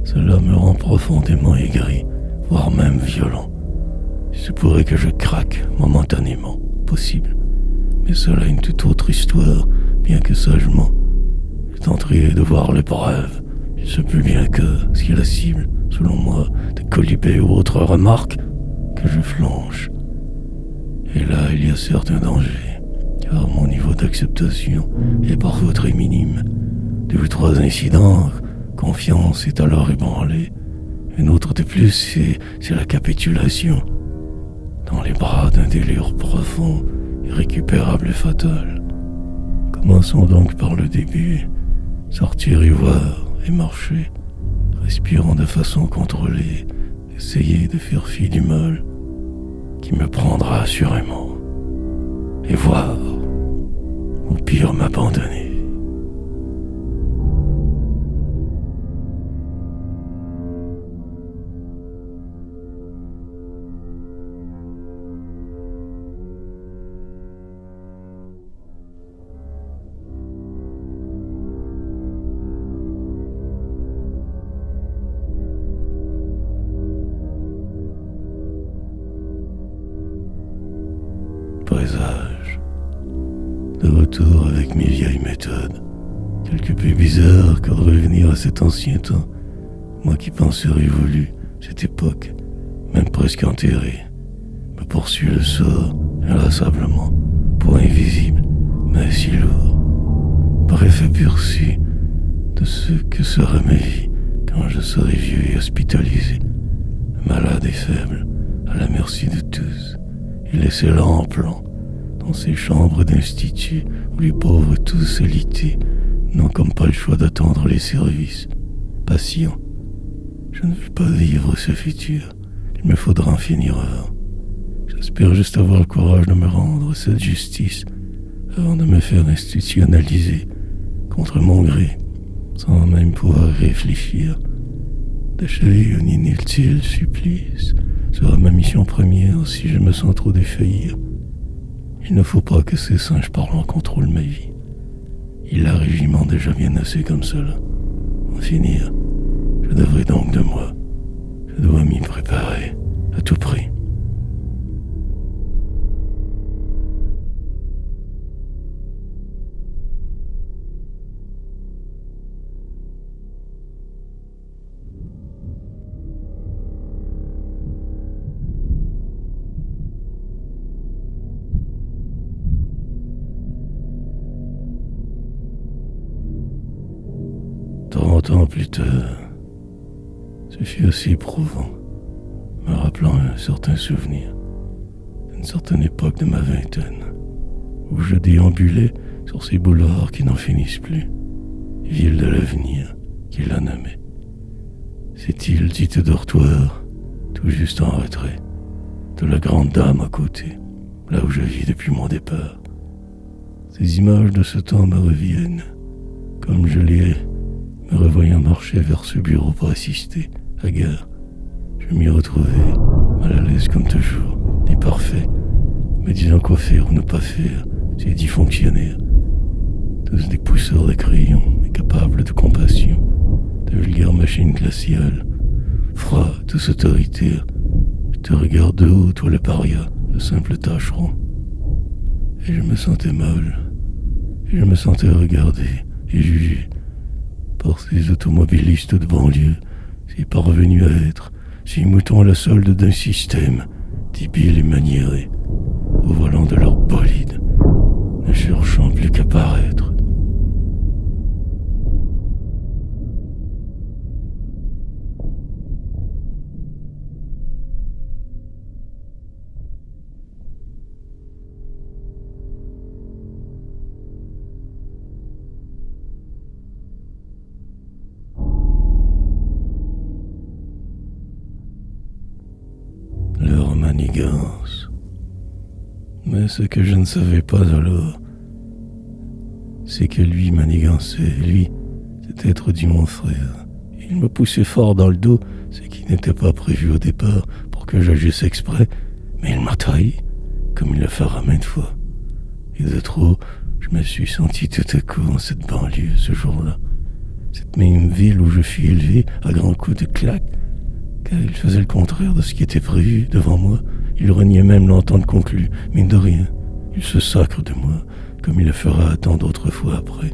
Cela me rend profondément aigri, voire même violent. Il se pourrait que je craque momentanément, possible. Mais cela est une toute autre histoire, bien que sagement. Je tenterai de voir l'épreuve. Il se peut bien que, si la cible, selon moi, de colibés ou autres remarques, que je flanche. Et là, il y a certains dangers, car mon niveau d'acceptation est parfois très minime. 2 ou 3 incidents, confiance est alors ébranlée. Un autre de plus, c'est la capitulation. Dans les bras d'un délire profond, irrécupérable et fatal. Commençons donc par le début. Sortir y voir et marcher, respirant de façon contrôlée, essayer de faire fi du mal qui me prendra assurément. Et voir, ou pire m'abandonner. Présage. De retour avec mes vieilles méthodes. Quelque peu bizarre que de revenir à cet ancien temps. Moi qui pensais révolu, cette époque, même presque enterrée, me poursuit le sort, inlassablement, point invisible, mais si lourd. Bref, aperçu de ce que sera ma vie quand je serai vieux et hospitalisé, malade et faible, à la merci de tous, et laissé là en plan, dans ces chambres d'institut où les pauvres tous élités n'ont comme pas le choix d'attendre les services. Patient, je ne veux pas vivre ce futur, il me faudra en finir avant. J'espère juste avoir le courage de me rendre cette justice avant de me faire institutionnaliser contre mon gré, sans même pouvoir réfléchir. D'achever un inutile supplice sera ma mission première si je me sens trop défaillir. Il ne faut pas que ces singes parlants contrôlent ma vie. Il a régiment déjà bien assez comme cela. En finir, je devrais donc de moi. Je dois m'y préparer, à tout prix. Trente ans plus tard, ce fut aussi éprouvant, me rappelant un certain souvenir d'une certaine époque de ma vingtaine, où je déambulais sur ces boulevards qui n'en finissent plus, ville de l'avenir qu'il a nommée. Cette île dite dortoir, tout juste en retrait, de la grande dame à côté, là où je vis depuis mon départ. Ces images de ce temps me reviennent, comme je les me revoyant marcher vers ce bureau pour assister, hagard. Je m'y retrouvais, mal à l'aise comme toujours, et parfait, me disant quoi faire ou ne pas faire, ces 10 fonctionnaires. Tous des pousseurs de crayons, et capables de compassion, de vulgaires machines glaciales, froids, tous autoritaires. Je te regarde de haut, toi le paria, le simple tâcheron. Et je me sentais mal, et je me sentais regardé et jugé par ces automobilistes de banlieue, ces parvenus à être, ces moutons à la solde d'un système, débile et maniéré, au volant de leur bolide, ne cherchant plus qu'à paraître. Leur manigance. Mais ce que je ne savais pas alors, c'est que lui manigançait, lui, cet être du mon frère. Il me poussait fort dans le dos, ce qui n'était pas prévu au départ pour que j'agisse exprès, mais il m'a trahi, comme il le fera maintes fois. Et de trop, je me suis senti tout à coup en cette banlieue ce jour-là. Cette même ville où je fus élevé à grands coups de claque, car il faisait le contraire de ce qui était prévu devant moi. Il reniait même l'entente conclue, mine de rien. Il se sacre de moi, comme il le fera tant d'autres fois après.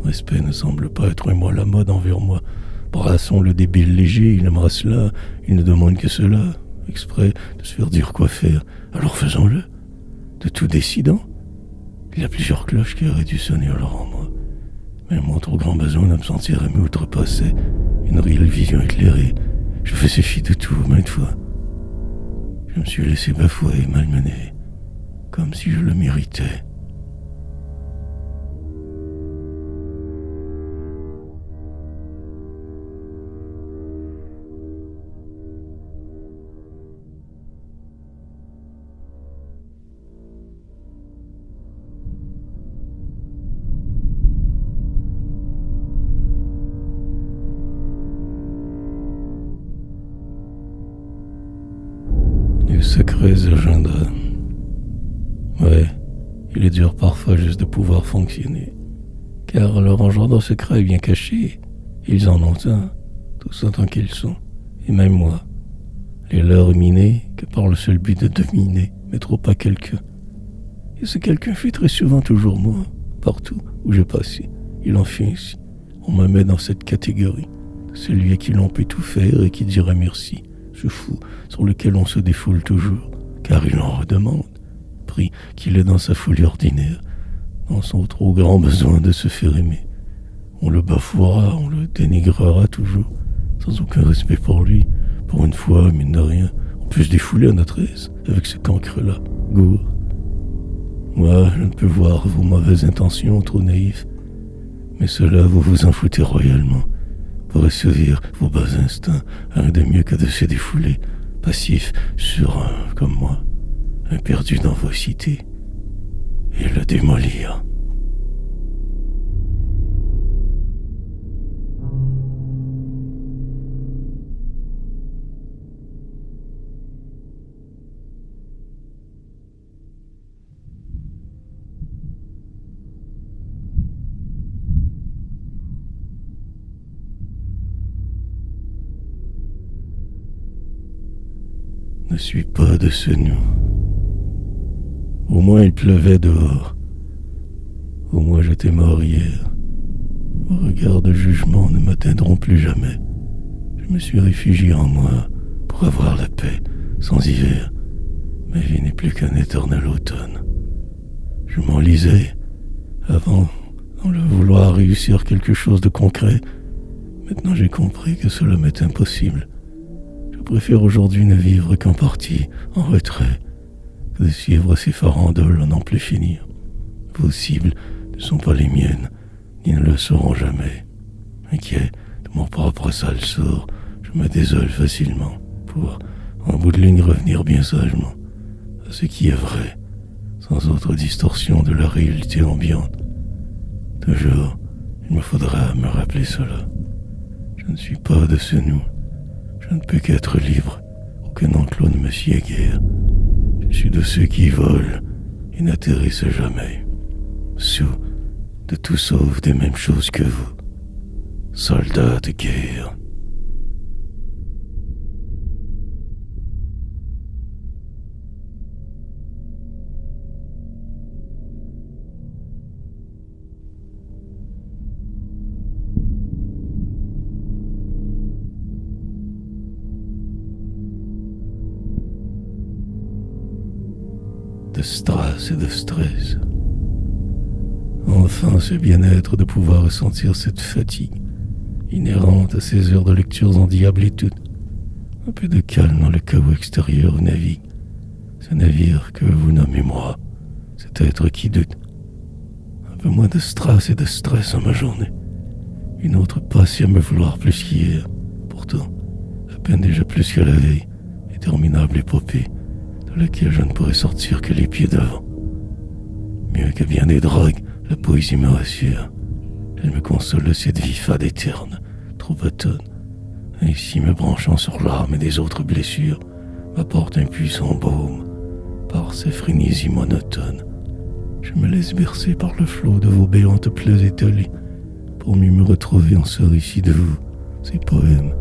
Respect ne semble pas être un mot à la mode envers moi. Brassons le débile léger, il aimera cela, il ne demande que cela, exprès de se faire dire quoi faire. Alors faisons-le, de tout décidant. Il y a plusieurs cloches qui auraient dû sonner alors en moi. Mais mon trop grand besoin de me sentir aimé outrepassait une réelle vision éclairée. Je faisais fi de tout, maintes fois. Je me suis laissé bafouer et malmener, comme si je le méritais. Les secrets agendas. Ouais, il est dur parfois juste de pouvoir fonctionner. Car leur agenda secret est bien caché. Ils en ont un, tous autant qu'ils sont. Et même moi. Les leurs minés que par le seul but de dominer, mais trop pas quelqu'un. Et ce quelqu'un fut très souvent toujours moi, partout où je passais. Il en fut ainsi. On me met dans cette catégorie. Celui à qui l'on peut tout faire et qui dira merci. Ce fou sur lequel on se défoule toujours, car il en redemande, pris qu'il est dans sa folie ordinaire, dans son trop grand besoin de se faire aimer. On le bafouera, on le dénigrera toujours, sans aucun respect pour lui. Pour une fois, mine de rien, on peut se défouler à notre aise avec ce cancre-là, gourd. Moi, je ne peux voir vos mauvaises intentions, trop naïfs, mais cela, vous vous en foutez royalement. Pour assouvir vos bas instincts, rien de mieux que de se défouler, passif sur un comme moi, un perdu dans vos cités, et le démolir. ne suis pas de ce nous. Au moins il pleuvait dehors. Au moins j'étais mort hier. Vos regards de jugement ne m'atteindront plus jamais. Je me suis réfugié en moi pour avoir la paix, sans hiver. Ma vie n'est plus qu'un éternel automne. Je m'enlisais avant dans le vouloir réussir quelque chose de concret. Maintenant j'ai compris que cela m'est impossible. Je préfère aujourd'hui ne vivre qu'en partie, en retrait, que de suivre ces farandoles à n'en plus finir. Vos cibles ne sont pas les miennes, ni ne le seront jamais. Inquiet de mon propre sale sort, je me désole facilement pour, en bout de ligne, revenir bien sagement à ce qui est vrai, sans autre distorsion de la réalité ambiante. Toujours, il me faudra me rappeler cela. Je ne suis pas de ce nous. Je ne peux qu'être libre. Aucun enclos ne me sied guère. Je suis de ceux qui volent et n'atterrissent jamais. Sous de tout sauf des mêmes choses que vous. Soldats de guerre. De strass et de stress. Enfin, ce bien-être de pouvoir ressentir cette fatigue inhérente à ces heures de lectures endiablées toutes. Un peu de calme dans le chaos extérieur navigue. Ce navire que vous nommez moi, cet être qui doute. Un peu moins de strass et de stress en ma journée. Une autre passe à me vouloir plus qu'hier. Pourtant, à peine déjà plus que la veille, interminable épopée de laquelle je ne pourrais sortir que les pieds devant. Mieux que bien des drogues, la poésie me rassure. Elle me console de cette vie fade et terne, trop automne. Ainsi, me branchant sur l'âme et des autres blessures, m'apporte un puissant baume. Par ces frénésies monotones, je me laisse bercer par le flot de vos béantes plaies étalées, pour mieux me retrouver en ce récit de vous, ces poèmes.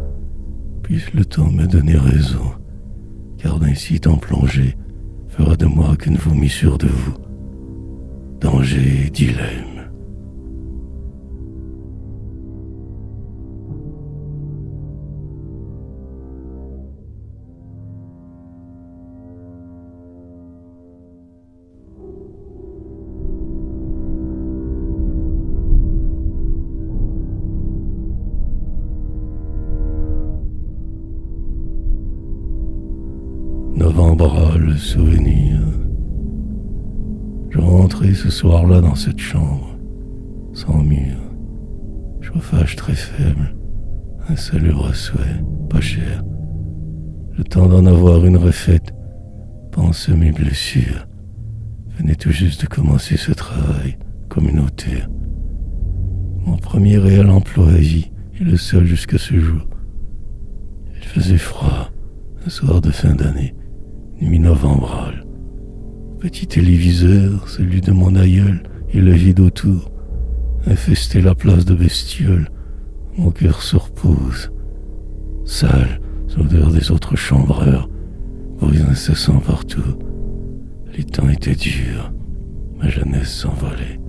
Puisse le temps me donner raison, car d'ainsi temps plongé fera de moi qu'une vomissure de vous. Danger et dilemme. Novembre, le souvenir. Je rentrais ce soir-là dans cette chambre, sans mur, chauffage très faible, un salubre à souhait, pas cher. Le temps d'en avoir une refaite, pense mes blessures. Venait tout juste de commencer ce travail communautaire. Mon premier réel emploi à vie et le seul jusqu'à ce jour. Il faisait froid, un soir de fin d'année, nuit novembrale. Petit téléviseur, celui de mon aïeul, et le vide autour, infestait la place de bestioles. Mon cœur se repose. Sale, l'odeur des autres chambreurs, bruit incessant partout. Les temps étaient durs, ma jeunesse s'envolait.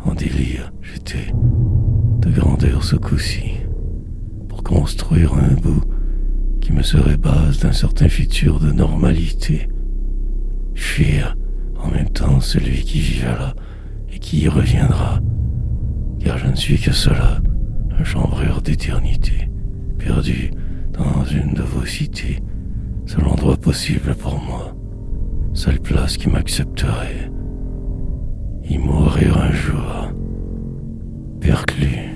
En délire, j'étais de grandeur secousie pour construire un bout qui me serait base d'un certain futur de normalité. Fuir en même temps celui qui vivait là et qui y reviendra, car je ne suis que cela, un chambreur d'éternité, perdu dans une de vos cités, seul endroit possible pour moi, seule place qui m'accepterait, y mourir un jour, perclus.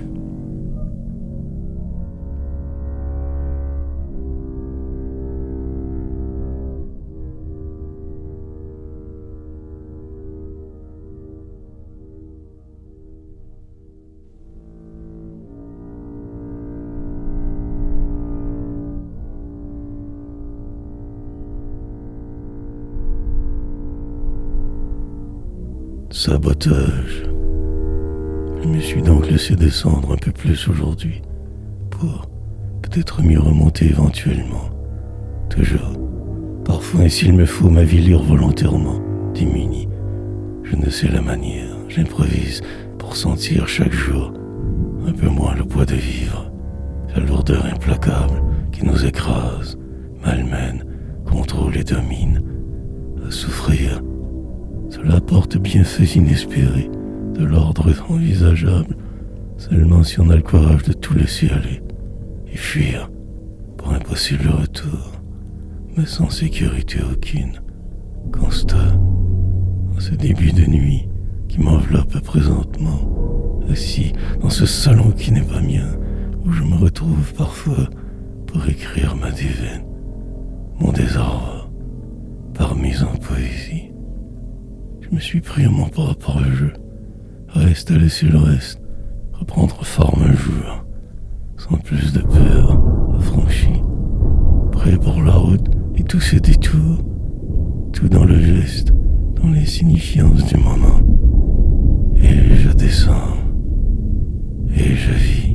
Sabotage. Je me suis donc laissé descendre un peu plus aujourd'hui, pour peut-être mieux remonter éventuellement. Toujours Parfois, et s'il me faut m'avilir volontairement, démuni, je ne sais la manière, j'improvise pour sentir chaque jour un peu moins le poids de vivre, la lourdeur implacable qui nous écrase, malmène, contrôle et domine. À souffrir, cela apporte bienfaits inespérés, de l'ordre envisageable, seulement si on a le courage de tout laisser aller et fuir pour un possible retour, mais sans sécurité aucune. Constat, en ce début de nuit qui m'enveloppe présentement, assis dans ce salon qui n'est pas mien, où je me retrouve parfois pour écrire ma déveine, mon désordre, par mise en poésie. Je me suis pris à mon propre jeu, reste à laisser le reste, reprendre forme un jour, sans plus de peur, affranchi, prêt pour la route et tous ses détours, tout dans le geste, dans les signifiances du moment. Et je descends, et je vis.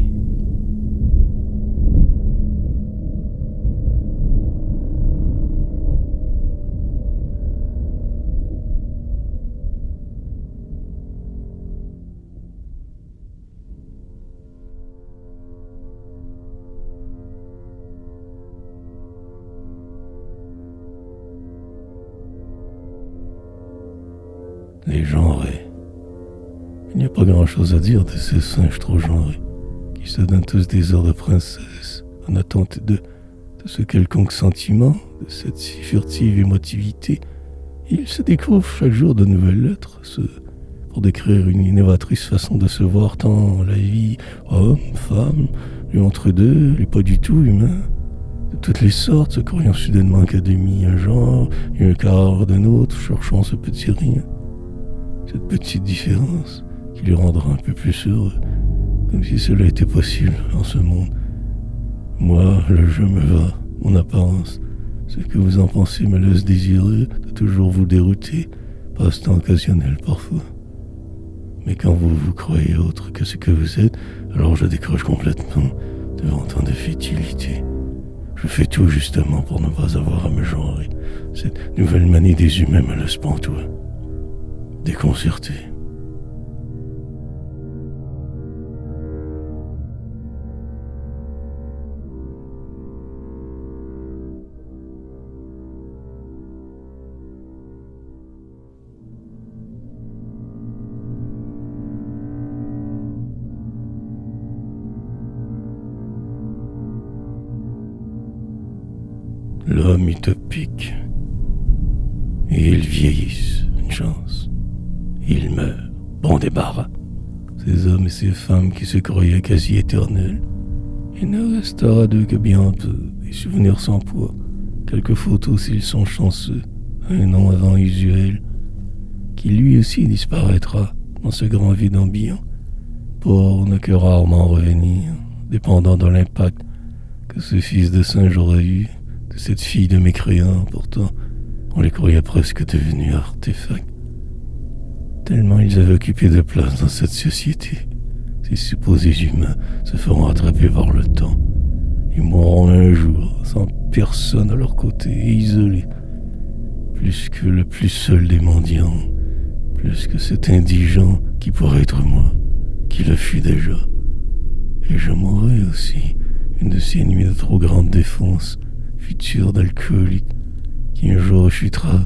Les genrés. Il n'y a pas grand-chose à dire de ces singes trop genrés, qui se donnent tous des airs de princesse, en attente de ce quelconque sentiment, de cette si furtive émotivité. Ils se découvrent chaque jour de nouvelles lettres, pour décrire une innovatrice façon de se voir tant la vie, homme, femme, les entre-deux, les pas du tout humains, de toutes les sortes, se croyant soudainement qu'à demi un genre et un quart d'un autre, cherchant ce petit rien. Cette petite différence qui les rendra un peu plus heureux, comme si cela était possible en ce monde. Moi, le jeu me va, mon apparence. Ce que vous en pensez me laisse désirer de toujours vous dérouter, passe-temps occasionnel parfois. Mais quand vous vous croyez autre que ce que vous êtes, alors je décroche complètement devant tant de futilité. Je fais tout justement pour ne pas avoir à me genrer. Cette nouvelle manie des humains me laisse pantois, déconcerté. L'homme utopique. Et ils vieillissent, une chance. Ils meurent, bon débarras. Ces hommes et ces femmes qui se croyaient quasi éternels. Il ne restera d'eux que bien peu, des souvenirs sans poids, quelques photos s'ils sont chanceux, un nom avant usuel, qui lui aussi disparaîtra dans ce grand vide ambiant, pour ne que rarement revenir, dépendant de l'impact que ce fils de singe aurait eu, de cette fille de mécréants. Pourtant, on les croyait presque devenus artefacts, tellement ils avaient occupé de place dans cette société. Ces supposés humains se feront attraper par le temps. Ils mourront un jour, sans personne à leur côté, et isolés, plus que le plus seul des mendiants, plus que cet indigent qui pourrait être moi, qui le fut déjà. Et je mourrai aussi, une de ces nuits de trop grande défense, future d'alcoolique, qui un jour chutera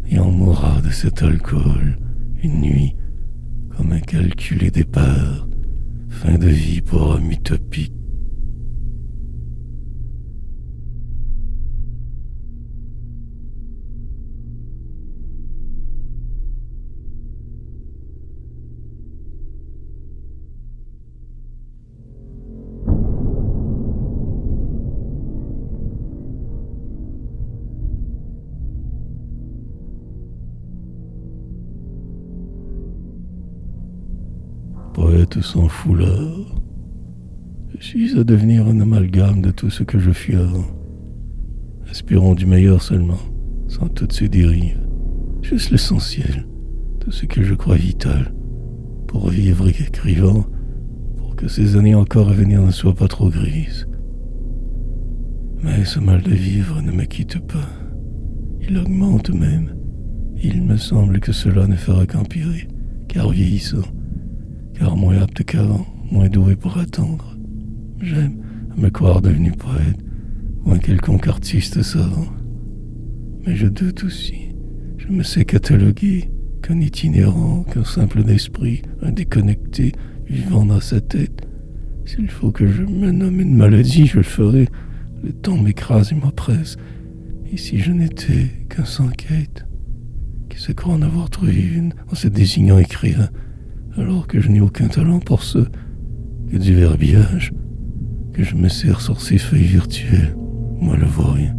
et en mourra de cet alcool, une nuit, comme un calculé départ, fin de vie pour homme utopique. Poète sans foulard, je suis à devenir un amalgame de tout ce que je fus avant, aspirant du meilleur seulement, sans toutes ces dérives, juste l'essentiel, de ce que je crois vital, pour vivre écrivant, pour que ces années encore à venir ne soient pas trop grises. Mais ce mal de vivre ne me quitte pas, Il augmente même. Il me semble que cela ne fera qu'empirer, car vieillissant, car moins apte qu'avant, moins doué pour attendre. J'aime à me croire devenu poète, ou un quelconque artiste savant. Mais je doute aussi. Je me sais cataloguer qu'un itinérant, qu'un simple d'esprit, un déconnecté, vivant dans sa tête. S'il faut que je me nomme une maladie, je le ferai. Le temps m'écrase et m'oppresse. Et si je n'étais qu'un sans quête, qui se croit en avoir trouvé une en se désignant écrivain, alors que je n'ai aucun talent pour ce que du verbiage, que je me sers sur ces feuilles virtuelles, moi le vaurien,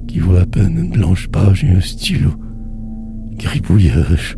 qui voit à peine une blanche page et un stylo, gribouillage.